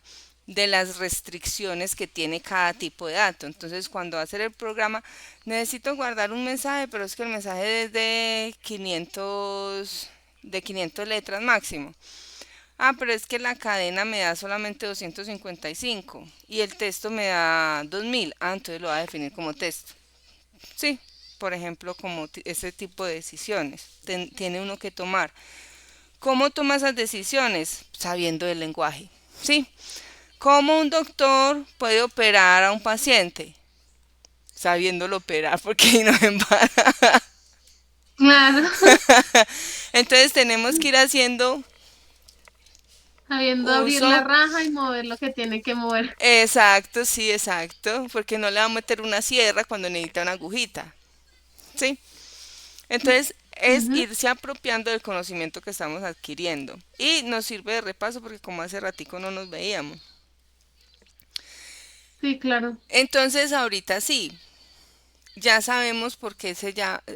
A: de las restricciones que tiene cada tipo de dato. Entonces, cuando va a hacer el programa, necesito guardar un mensaje, pero es que el mensaje es de 500 letras máximo. Ah, pero es que la cadena me da solamente 255 y el texto me da 2000. Ah, entonces lo va a definir como texto. Sí, por ejemplo, como ese tipo de decisiones tiene uno que tomar. ¿Cómo toma esas decisiones? Sabiendo el lenguaje. Sí. ¿Cómo un doctor puede operar a un paciente? Sabiéndolo operar, porque ahí no embara.
B: claro.
A: Entonces tenemos que ir haciendo
B: Sabiendo abrir la
A: uso.
B: raja y mover lo que tiene que mover.
A: Exacto, sí, exacto. Porque no le va a meter una sierra cuando necesita una agujita. ¿Sí? Entonces es
B: Ujú.
A: irse apropiando del conocimiento que estamos adquiriendo. Y nos sirve de repaso porque como hace ratico no nos veíamos.
B: Sí, claro.
A: Entonces ahorita sí, ya sabemos por qué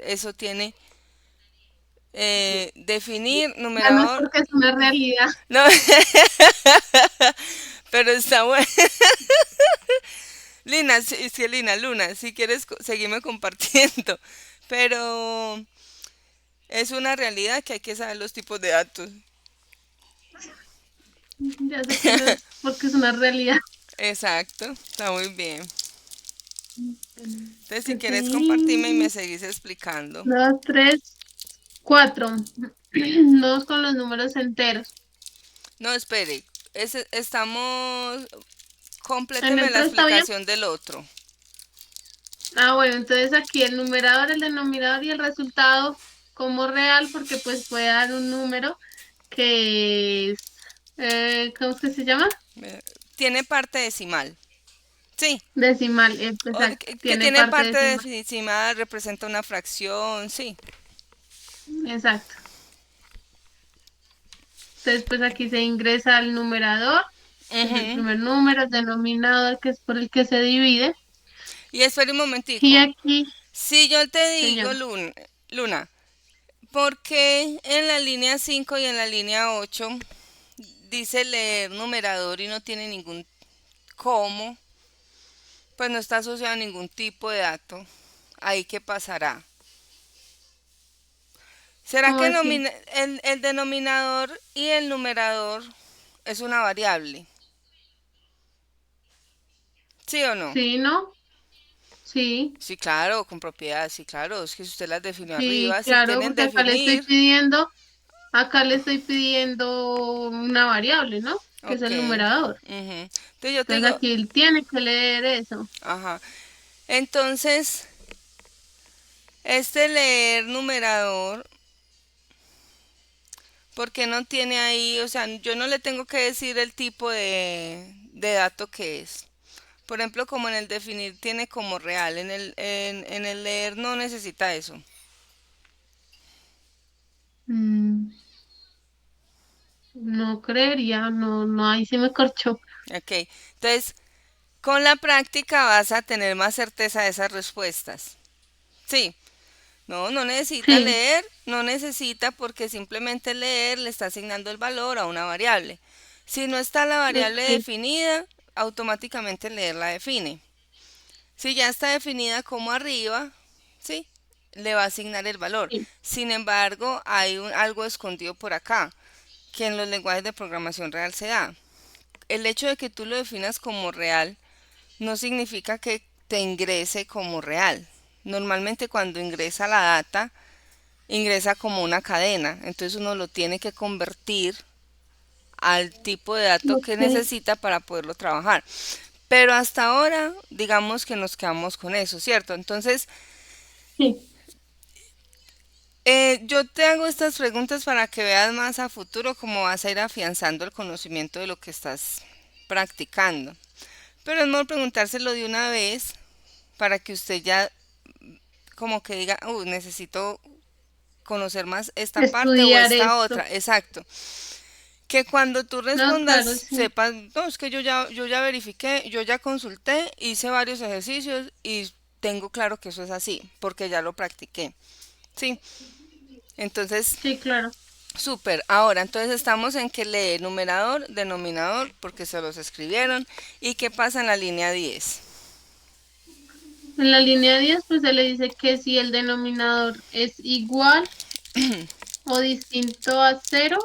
A: eso tiene definir,
B: Ya no es
A: numerador.
B: porque es una realidad.
A: No, pero está bueno. Lina, sí, sí, Lina, Luna, si quieres seguirme compartiendo. Pero es una realidad que hay que saber los tipos de datos.
B: Ya sé que no es porque es una realidad.
A: Exacto, está muy bien. Entonces, si
B: Que
A: quieres compartirme y me
B: sí.
A: seguís explicando.
B: Dos, tres, cuatro. Dos con los números enteros.
A: No, espere, estamos.
B: En
A: Compléteme
B: el
A: la
B: otro está bien.
A: explicación del otro.
B: Ah, bueno, entonces aquí el numerador, el denominador y el resultado como real, porque pues puede dar un número que es, ¿cómo es que se llama?
A: Eh, Tiene parte decimal. Sí.
B: Decimal, exacto,
A: Que
B: tiene
A: tiene
B: parte
A: parte
B: decimal,
A: decimal, representa una fracción. Sí.
B: exacto. Entonces pues aquí se ingresa el numerador, que es el
A: Ujú.
B: primer número, el denominador, que es por el que se divide,
A: Y espera un
B: y
A: momentico.
B: aquí,
A: Si yo te digo,
B: señora,
A: Luna, ¿por qué en la línea 5 y en la línea 8 dice leer numerador y no tiene ningún cómo? Pues no está asociado a ningún tipo de dato. ¿Ahí qué pasará? ¿Será
B: ¿cómo
A: que
B: así?
A: el denominador y el numerador es una variable? ¿Sí o no?
B: Sí, ¿no? Sí.
A: Sí, claro, con propiedad, sí, claro. Es que si usted las definió
B: Sí,
A: arriba, si
B: claro,
A: quieren
B: porque
A: definir,
B: acá le estoy pidiendo una variable, ¿no? Que es
A: ok.
B: el numerador.
A: Ujú. Entonces yo te
B: Entonces
A: digo,
B: aquí él tiene que leer eso.
A: ajá. Entonces, este leer numerador, ¿por qué no tiene ahí? O sea, yo no le tengo que decir el tipo de dato que es. Por ejemplo, como en el definir tiene como real, en el leer no necesita eso.
B: Mm, no creería, no, no, ahí sí me corchó.
A: Ok. Entonces, con la práctica vas a tener más certeza de esas respuestas. Sí. No, no necesita
B: Sí,
A: leer, no necesita porque simplemente leer le está asignando el valor a una variable. Si no está la variable
B: ok,
A: definida, automáticamente leer la define. Si ya está definida como arriba, ¿sí? Le va a asignar el valor.
B: sí,
A: Sin embargo, hay algo escondido por acá, que en los lenguajes de programación real se da. El hecho de que tú lo definas como real no significa que te ingrese como real. Normalmente cuando ingresa la data, ingresa como una cadena, entonces uno lo tiene que convertir al tipo de dato que
B: ok.
A: necesita para poderlo trabajar. Pero hasta ahora, digamos que nos quedamos con eso, ¿cierto? Entonces,
B: Sí,
A: Yo te hago estas preguntas para que veas más a futuro cómo vas a ir afianzando el conocimiento de lo que estás practicando. Pero es mejor preguntárselo de una vez para que usted ya como que diga, necesito conocer más esta parte o
B: Estudiar
A: esta
B: esto.
A: otra. Exacto. Que cuando tú
B: No,
A: respondas
B: claro, sí.
A: sepas, no, es que yo ya verifiqué, yo ya consulté, hice varios ejercicios y tengo claro que eso es así, porque ya lo practiqué. Sí, entonces,
B: Sí, claro.
A: súper. Ahora, entonces estamos en que lee numerador, denominador, porque se los escribieron. ¿Y qué pasa en la línea 10?
B: En la línea 10 pues se le dice que si el denominador es igual o distinto a cero,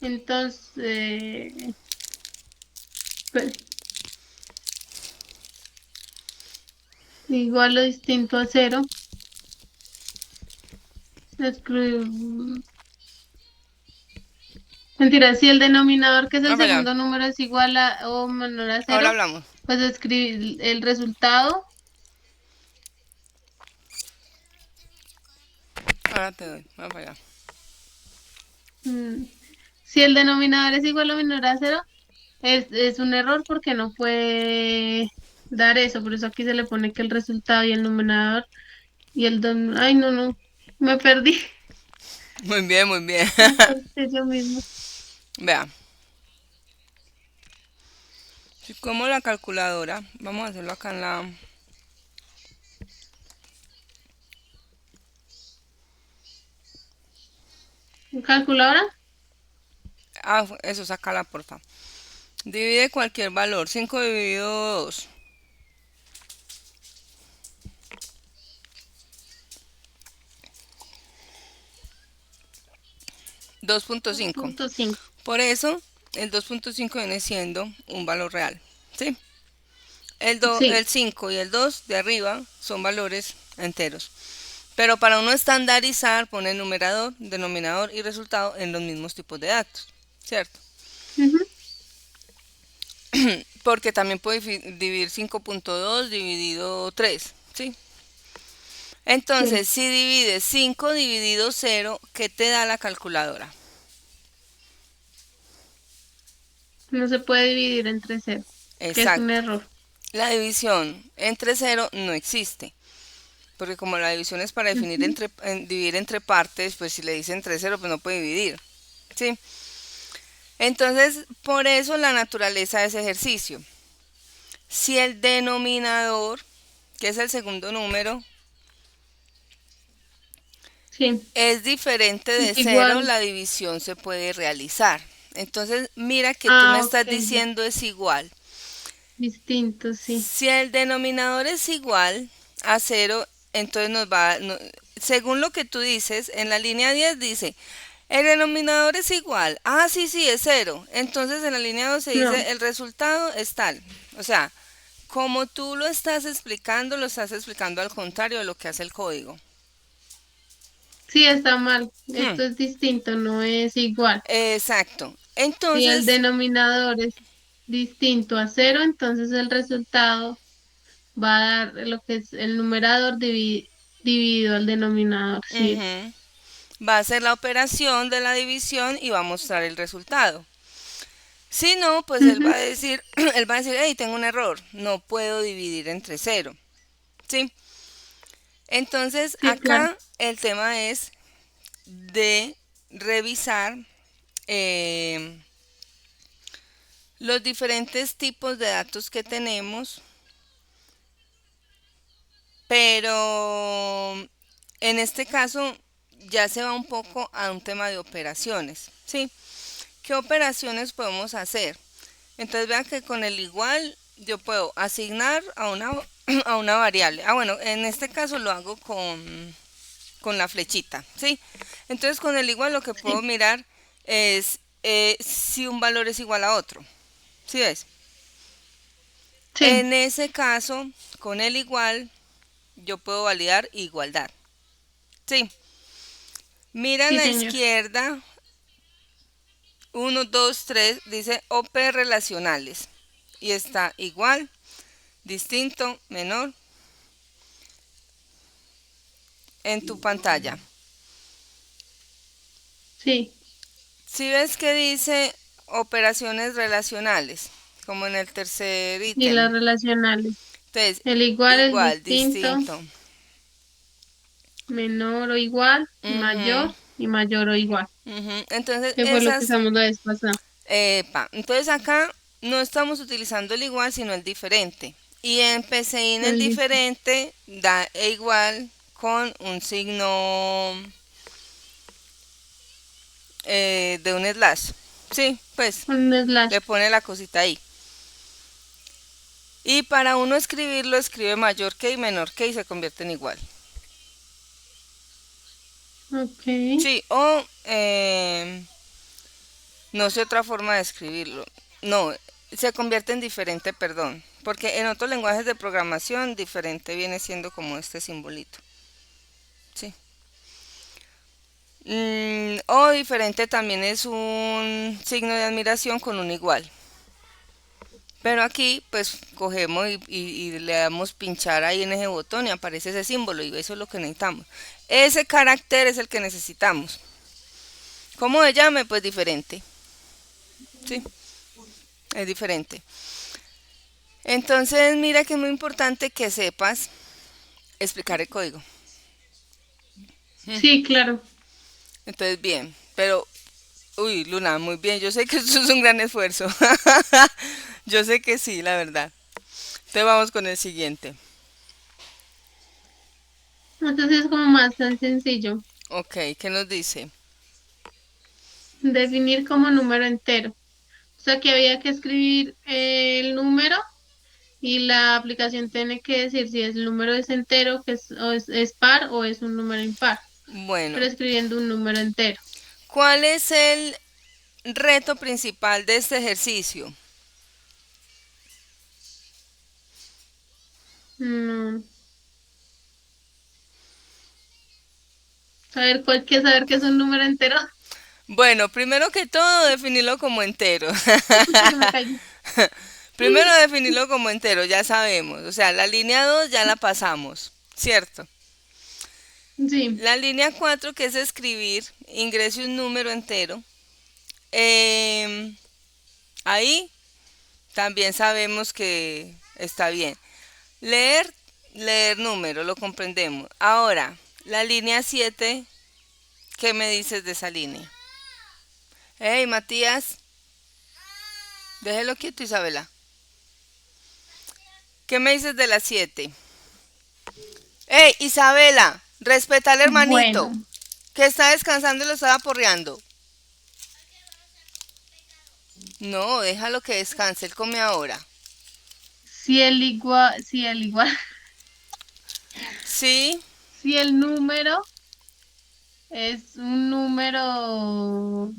B: entonces, espere, igual o distinto a cero, escribe- mentira, si el denominador, que es
A: Ah,
B: el
A: vaya,
B: segundo número, es igual a o menor a
A: ahora
B: cero,
A: hablamos.
B: pues escribir el resultado.
A: Ahora te doy. Ah, vaya.
B: mm, Si el denominador es igual o menor a cero, es un error porque no puede dar eso. Por eso aquí se le pone que el resultado y el numerador y ay, no, no, me perdí.
A: Muy bien, muy bien.
B: Me perdí yo mismo.
A: Vea, si como la calculadora, vamos a hacerlo acá en la...
B: ¿Calculadora?
A: Ah, eso, sácala, porfa. Divide cualquier valor. 5 dividido 2. 2.5.
B: 2.5.
A: Por eso, el 2.5 viene siendo un valor real. ¿Sí? El
B: Sí.
A: 5 y el 2 de arriba son valores enteros. Pero para uno estandarizar, pone numerador, denominador y resultado en los mismos tipos de datos. ¿Cierto?
B: Ujú.
A: Porque también puede dividir 5.2 dividido 3. ¿Sí?
B: Sí.
A: Entonces, si divides 5 dividido 0, ¿qué te da la calculadora?
B: No se puede dividir entre cero, que es un
A: Exacto.
B: error.
A: La división entre 0 no existe. Porque como la división es para definir
B: Ujú.
A: dividir entre partes, pues si le dice entre 0, pues no puede dividir. ¿Sí? Entonces, por eso la naturaleza de ese ejercicio. Si el denominador, que es el segundo número,
B: Sí.
A: es diferente
B: Es
A: de cero,
B: igual.
A: la división se puede realizar. Entonces, mira que tú me
B: Ah, ok,
A: estás
B: ya.
A: diciendo es igual.
B: Distinto, sí.
A: Si el denominador es igual a cero, entonces según lo que tú dices, en la línea 10 dice, el denominador es igual. Ah, sí, sí, es cero. Entonces en la línea 2 se
B: No.
A: dice, el resultado es tal. O sea, como tú lo estás explicando al contrario de lo que hace el código.
B: Sí, está mal.
A: Hmm,
B: Esto es distinto, no es igual.
A: exacto.
B: Si el
A: Entonces,
B: denominador es distinto a cero, entonces el resultado va a dar lo que es el numerador dividido al denominador. Sí.
A: ujú, va a hacer la operación de la división y va a mostrar el resultado. Si no, pues él
B: Ujú.
A: va a decir, él va a decir, hey, tengo un error, no puedo dividir entre cero. ¿Sí? Entonces,
B: Sí, claro.
A: acá el tema es de revisar eh, los diferentes tipos de datos que tenemos, pero en este caso ya se va un poco a un tema de operaciones. ¿Sí? ¿Qué operaciones podemos hacer? Entonces vean que con el igual yo puedo asignar a a una variable. Ah, bueno, en este caso lo hago con la flechita, ¿sí? Entonces con el igual lo que puedo
B: Sí,
A: mirar es si un valor es igual a otro. ¿Sí ves?
B: sí,
A: En ese caso, con el igual, yo puedo validar igualdad. ¿Sí? Mira a
B: sí,
A: la
B: señor.
A: izquierda, uno 2 3 dice OP relacionales. Y está igual, distinto, menor, en tu pantalla.
B: Sí,
A: Si ves que dice operaciones relacionales, como en el tercer
B: y las
A: ítem.
B: relacionales.
A: Entonces,
B: El igual, el
A: igual,
B: distinto,
A: distinto.
B: menor o igual,
A: Ujú,
B: mayor y mayor o igual,
A: ujú. Entonces,
B: que fue lo que
A: esas,
B: usamos la vez pasada.
A: epa. Entonces acá no estamos utilizando el igual, sino el diferente. Y en PCIN el
B: El dif-
A: diferente da e igual con un signo de un slash. Sí, pues
B: un slash.
A: le pone la cosita ahí. Y para uno escribirlo, escribe mayor que y menor que y se convierte en igual.
B: Ok.
A: Sí, o no sé otra forma de escribirlo. No, se convierte en diferente, perdón. Porque en otros lenguajes de programación, diferente viene siendo como este simbolito. Sí. O diferente también es un signo de admiración con un igual. Pero aquí, pues, cogemos y le damos pinchar ahí en ese botón y aparece ese símbolo y eso es lo que necesitamos. Ese carácter es el que necesitamos. ¿Cómo se llame? Pues diferente. Sí, es diferente. Entonces, mira que es muy importante que sepas explicar el código.
B: Sí, claro.
A: Entonces, bien, pero, uy, Luna, muy bien. Yo sé que esto es un gran esfuerzo. Yo sé que sí, la verdad. Entonces, vamos con el siguiente.
B: Entonces es como más tan sencillo.
A: Ok, ¿qué nos dice?
B: Definir como número entero. O sea que había que escribir el número y la aplicación tiene que decir si el número es entero, que es, es par o es un número impar,
A: Bueno,
B: pero escribiendo un número entero.
A: ¿cuál es el reto principal de este ejercicio?
B: Mm, saber qué es un número entero.
A: Bueno, primero que todo, definirlo como entero.
B: Pucha que me caí.
A: Primero definirlo como entero, ya sabemos. O sea, la línea 2 ya la pasamos, ¿cierto?
B: Sí.
A: La línea 4 que es escribir, ingrese un número entero. Em, Ahí también sabemos que está bien. Leer, leer número, lo comprendemos. Ahora, la línea 7, ¿qué me dices de esa línea? Hey, Matías, déjelo quieto, Isabela. ¿Qué me dices de la 7? Hey, Isabela, respeta al hermanito,
B: Bueno,
A: que está descansando y lo estaba porreando. No, déjalo que descanse, él come ahora.
B: si el igual,
A: Sí,
B: si el número es un número,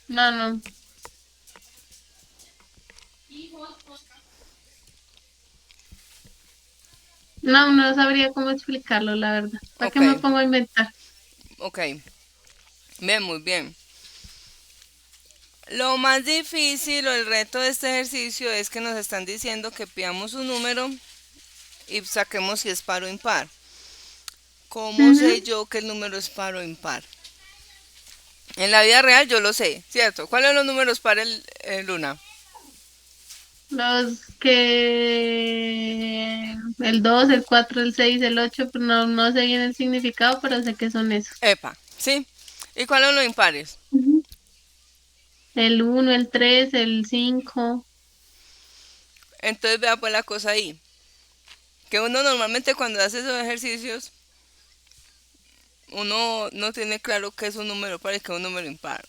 B: no, no, no sabría cómo explicarlo, la verdad. ¿Para qué
A: ok,
B: me pongo a inventar?
A: ok. Bien, muy bien. Lo más difícil o el reto de este ejercicio es que nos están diciendo que pidamos un número y saquemos si es par o impar. ¿Cómo sé
B: Ujú.
A: yo que el número es par o impar? En la vida real yo lo sé, ¿cierto? ¿Cuáles son los números par Luna?
B: Los que el 2 el 4 el 6 el 8 pues no sé bien el significado, pero sé que son esos.
A: Epa, ¿sí? ¿Y cuáles son los impares?
B: Ujú. El uno el 3 el 5.
A: Entonces vea pues la cosa ahí. Que uno normalmente cuando hace esos ejercicios, uno no tiene claro qué es un número par y qué es un número impar.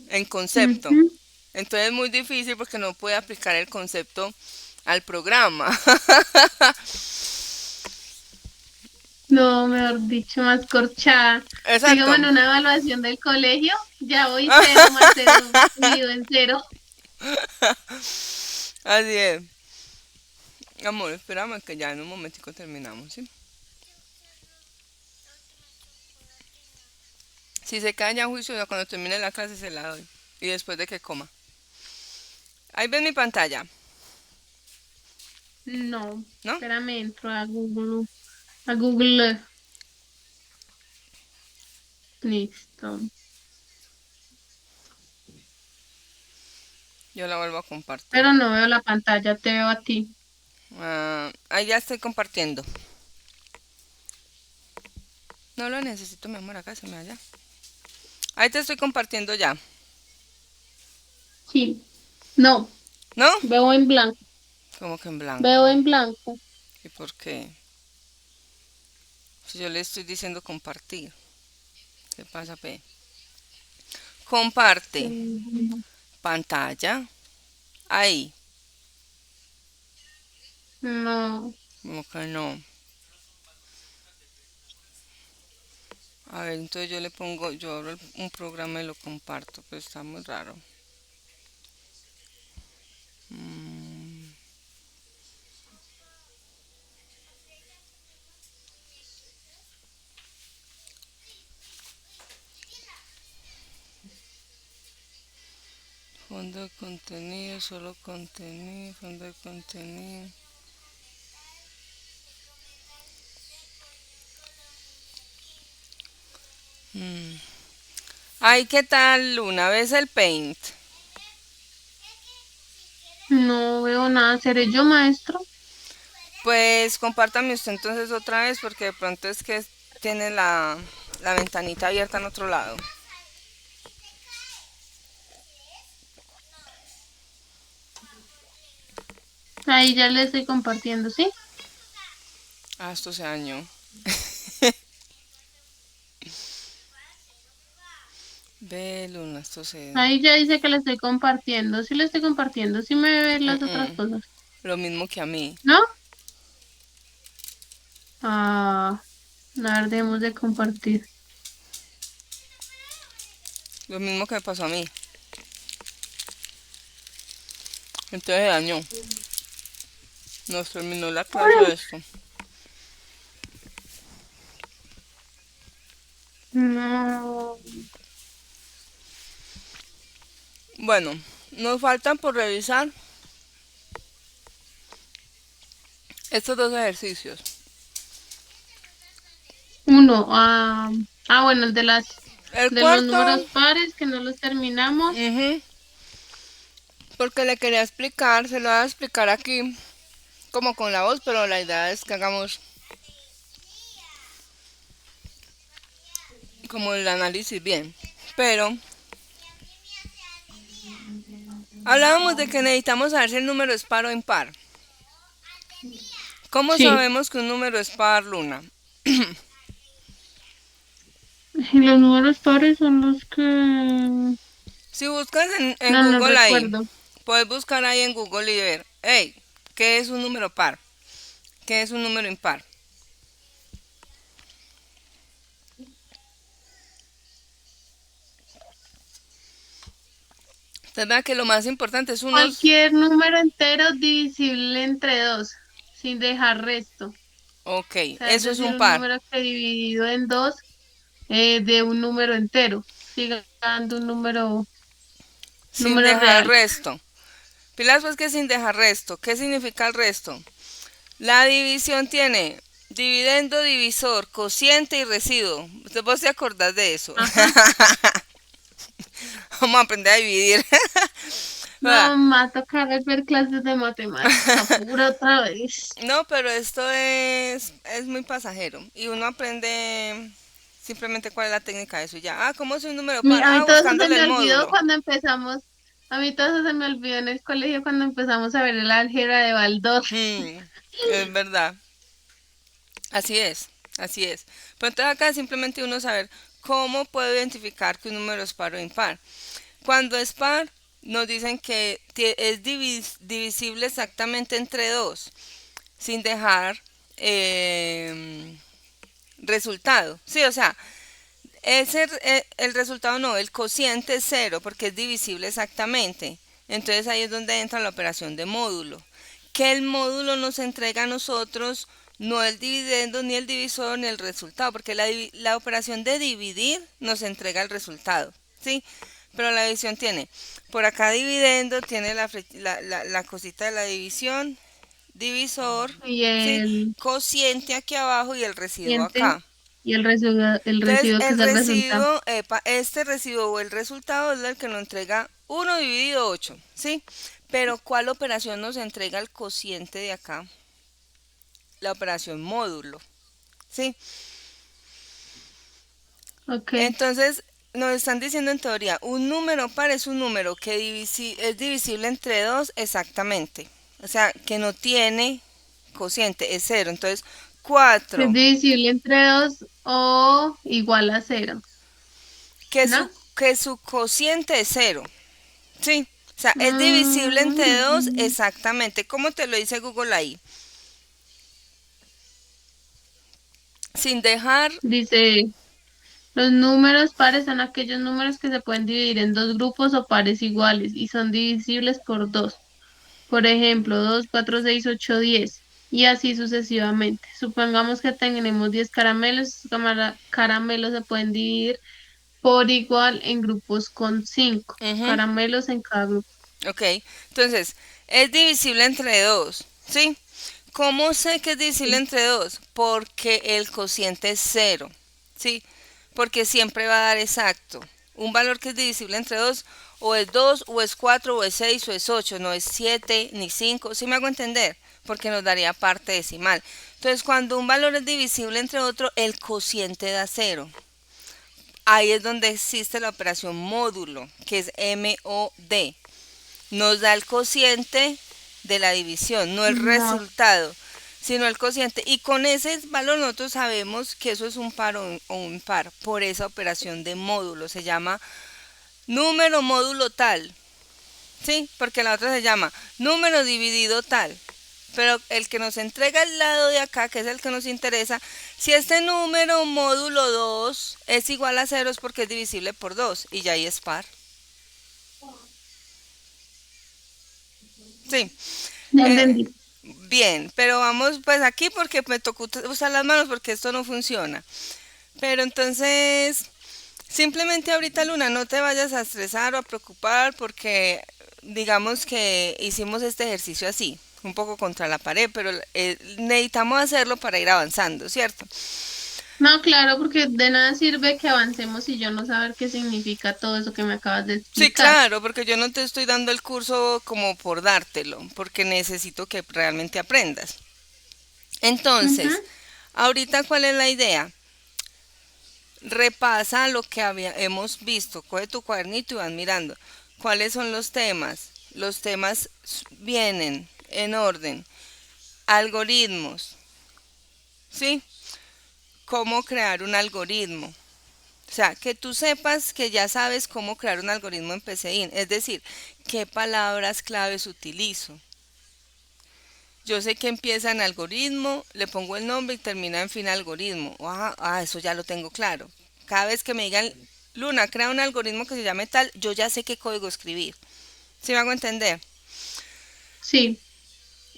A: En concepto.
B: Ujú.
A: Entonces es muy difícil porque no puede aplicar el concepto al programa.
B: No, mejor dicho, más corchada.
A: Exacto.
B: Dígame en una evaluación del colegio, ya voy cero más cero dividido en cero.
A: Así es. Amor, espérame que ya en un momentico terminamos, ¿sí? Si se cae ya juicio, ya cuando termine la clase se la doy. Y después de que coma. Ahí ven mi pantalla.
B: No,
A: ¿no?
B: espérame, entro a Google, listo.
A: Yo la vuelvo a compartir.
B: Pero no veo la pantalla, te veo a ti.
A: Ah, ahí ya estoy compartiendo. No lo necesito, mi amor, acá se me vaya. Ahí te estoy compartiendo ya.
B: Sí, no,
A: ¿No?
B: veo en blanco,
A: Como que en
B: veo
A: blanco.
B: en blanco.
A: ¿Y por qué? Si yo le estoy diciendo compartir. ¿Qué pasa, P? Comparte pantalla. Ahí.
B: No,
A: Como que no. A ver, entonces yo le pongo, yo abro un programa y lo comparto, pero está muy raro. Mm, fondo de contenido, solo contenido, fondo de contenido. Mm. Ay, ¿qué tal, Luna? ¿Ves el Paint?
B: no veo nada. ¿Seré yo, maestro?
A: Pues compártame usted entonces otra vez porque de pronto es que tiene la ventanita abierta en otro lado.
B: Ahí ya le estoy compartiendo, ¿sí?
A: Ah, esto se dañó. Ve, Luna, esto se...
B: Ahí ya dice que le estoy compartiendo. Sí le estoy compartiendo. Sí me ve las otras
A: Mm,
B: cosas.
A: lo mismo que a mí.
B: ¿No? Ah, a ver, debemos de compartir.
A: Lo mismo que me pasó a mí. Entonces se dañó. Nos terminó la clase de esto.
B: No.
A: Bueno, nos faltan por revisar estos dos ejercicios.
B: Uno. Bueno, el
A: El
B: de los
A: cuarto,
B: números pares que no los terminamos.
A: ujú, porque le quería explicar, se lo voy a explicar aquí como con la voz, pero la idea es que hagamos como el análisis bien. Pero hablábamos de que necesitamos saber si el número es par o impar. ¿Cómo
B: Sí.
A: sabemos que un número es par, Luna?
B: Y los números pares son los que...
A: Si buscas en
B: No, no
A: Google ahí,
B: recuerdo.
A: puedes buscar ahí en Google y ver, hey, ¿qué es un número par? ¿Qué es un número impar? Entonces vean que lo más importante es unos...
B: Cualquier número entero divisible entre dos, sin dejar resto.
A: Ok,
B: O sea, es
A: eso es
B: decir,
A: un
B: un
A: par.
B: número que dividido en dos de un número entero, siga dando un
A: Sin
B: número
A: dejar
B: real.
A: resto. Pilas pues que sin dejar resto. ¿Qué significa el resto? La división tiene dividendo, divisor, cociente y residuo. ¿Usted vos te acordás de eso?
B: Ajá.
A: Vamos a aprender a dividir.
B: No, me va a tocar ver clases de matemática pura otra vez.
A: No, pero esto es muy pasajero. Y uno aprende simplemente cuál es la técnica de eso y ya. Ah, ¿cómo es un número par?
B: A mí
A: Ah,
B: todo eso se
A: buscándole
B: me
A: el
B: olvidó
A: módulo.
B: cuando empezamos, a mí todo eso se me olvidó en el colegio cuando empezamos a ver el álgebra de Baldor.
A: Hmm, es verdad. Así es, así es. Pero entonces acá simplemente uno saber cómo puedo identificar que un número es par o impar. Cuando es par, nos dicen que es divisible exactamente entre dos, sin dejar resultado. Sí, o sea, el resultado no, el cociente es cero porque es divisible exactamente. Entonces ahí es donde entra la operación de módulo. Que el módulo nos entrega a nosotros no el dividendo, ni el divisor, ni el resultado, porque la operación de dividir nos entrega el resultado. ¿Sí? Pero la división tiene, por acá dividendo, tiene la cosita de la división, divisor,
B: y
A: ¿sí?
B: el
A: Cociente aquí abajo y el residuo
B: siguiente
A: acá.
B: y el
A: Entonces,
B: residuo que
A: el
B: es el resultado.
A: residuo, epa, este residuo o el resultado es el que nos entrega 1 dividido 8, ¿sí? Pero ¿cuál operación nos entrega el cociente de acá? La operación módulo, ¿sí?
B: Ok,
A: Entonces, nos están diciendo en teoría, un número par es un número que es divisible entre 2 exactamente. O sea, que no tiene cociente, es cero. Entonces,
B: es
A: 4
B: divisible entre 2 o igual a cero,
A: que
B: ¿no?
A: su cociente es cero, ¿sí? O sea, es divisible entre 2
B: Mm,
A: exactamente. ¿Cómo te lo dice Google ahí? Sin dejar...
B: dice, los números pares son aquellos números que se pueden dividir en dos grupos o pares iguales y son divisibles por dos. Por ejemplo, 2, 4, 6, 8, 10 y así sucesivamente. Supongamos que tenemos 10 caramelos, estos caramelos se pueden dividir por igual en grupos con 5
A: Ujú,
B: caramelos en cada grupo.
A: ok, entonces, es divisible entre 2, ¿sí? ¿Cómo sé que es divisible
B: Sí.
A: entre 2? Porque el cociente es cero, ¿sí? Porque siempre va a dar exacto. Un valor que es divisible entre 2 o es 2 o es 4 o es 6 o es 8, no es 7 ni 5. ¿Sí me hago entender? Porque nos daría parte decimal. Entonces, cuando un valor es divisible entre otro, el cociente da cero. Ahí es donde existe la operación módulo, que es MOD. Nos da el cociente de la división, no el
B: No,
A: resultado, sino el cociente. Y con ese valor nosotros sabemos que eso es un par o un par, por esa operación de módulo. Se llama número módulo tal, ¿sí? Porque la otra se llama número dividido tal. Pero el que nos entrega el lado de acá, que es el que nos interesa, si este número módulo 2 es igual a cero es porque es divisible por 2 y ya ahí es par. Sí.
B: ya
A: Eh,
B: entendí.
A: Bien, pero vamos pues aquí porque me tocó usar las manos porque esto no funciona. Pero entonces, simplemente ahorita Luna, no te vayas a estresar o a preocupar porque digamos que hicimos este ejercicio así, un poco contra la pared, pero necesitamos hacerlo para ir avanzando, ¿cierto?
B: No, claro, porque de nada sirve que avancemos y yo no saber qué significa todo eso que me acabas de
A: Sí,
B: explicar.
A: claro, porque yo no te estoy dando el curso como por dártelo, porque necesito que realmente aprendas.
B: Ujú.
A: Entonces, ahorita, ¿cuál es la idea? Repasa lo que hemos visto, coge tu cuadernito y vas mirando. ¿Cuáles son los temas? Los temas vienen en orden. Algoritmos, ¿sí? ¿Cómo crear un algoritmo? O sea, que tú sepas que ya sabes cómo crear un algoritmo en PCIN, es decir, qué palabras claves utilizo. Yo sé que empieza en algoritmo, le pongo el nombre y termina en fin algoritmo. Eso ya lo tengo claro. Cada vez que me digan, Luna, crea un algoritmo que se llame tal, yo ya sé qué código escribir. ¿Sí me hago entender?
B: Sí,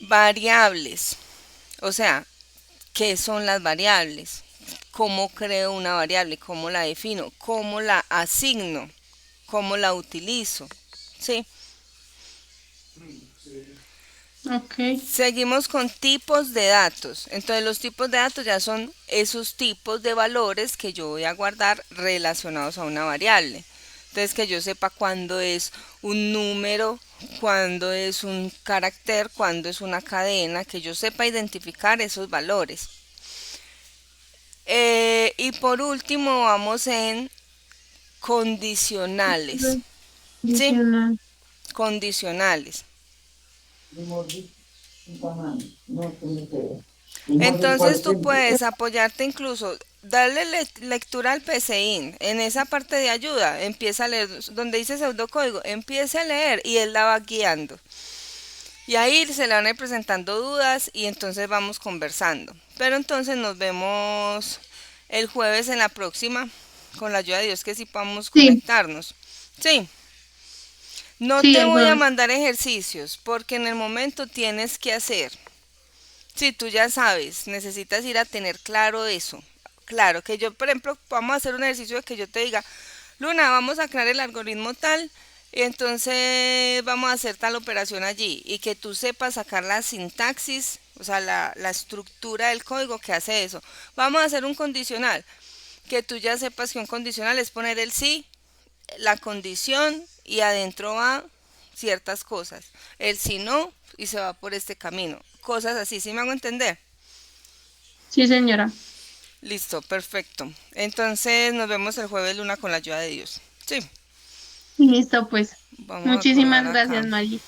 A: Variables. O sea, ¿qué son las variables? ¿Cómo creo una variable? ¿Cómo la defino? ¿Cómo la asigno? ¿Cómo la utilizo? ¿Sí?
B: ok.
A: Seguimos con tipos de datos. Entonces los tipos de datos ya son esos tipos de valores que yo voy a guardar relacionados a una variable. Entonces que yo sepa cuándo es un número, cuándo es un carácter, cuándo es una cadena, que yo sepa identificar esos valores. Y por último vamos en condicionales. ¿Sí?
B: Adicional.
A: Condicionales. Entonces tú puedes apoyarte incluso, darle lectura al PCIN. En esa parte de ayuda, empieza a leer, donde dice pseudocódigo, empiece a leer y él la va guiando. Y ahí se le van a ir presentando dudas y entonces vamos conversando. Pero entonces nos vemos el jueves en la próxima, con la ayuda de Dios que sí podamos
B: Sí,
A: conectarnos. Sí, no
B: sí,
A: te
B: el
A: voy a
B: jueves.
A: mandar ejercicios porque en el momento tienes que hacer. Sí, tú ya sabes, necesitas ir a tener claro eso. Claro, que yo, por ejemplo, vamos a hacer un ejercicio de que yo te diga, Luna, vamos a crear el algoritmo tal, Y entonces vamos a hacer tal operación allí y que tú sepas sacar la sintaxis, o sea, la estructura del código que hace eso. Vamos a hacer un condicional, que tú ya sepas que un condicional es poner el sí, la condición y adentro va ciertas cosas. El si no y se va por este camino. Cosas así, ¿sí me hago entender?
B: Sí, señora.
A: Listo, perfecto. Entonces nos vemos el jueves Luna con la ayuda de Dios. Sí,
B: Listo, pues.
A: vamos a colgar
B: Muchísimas
A: acá.
B: gracias, Mari.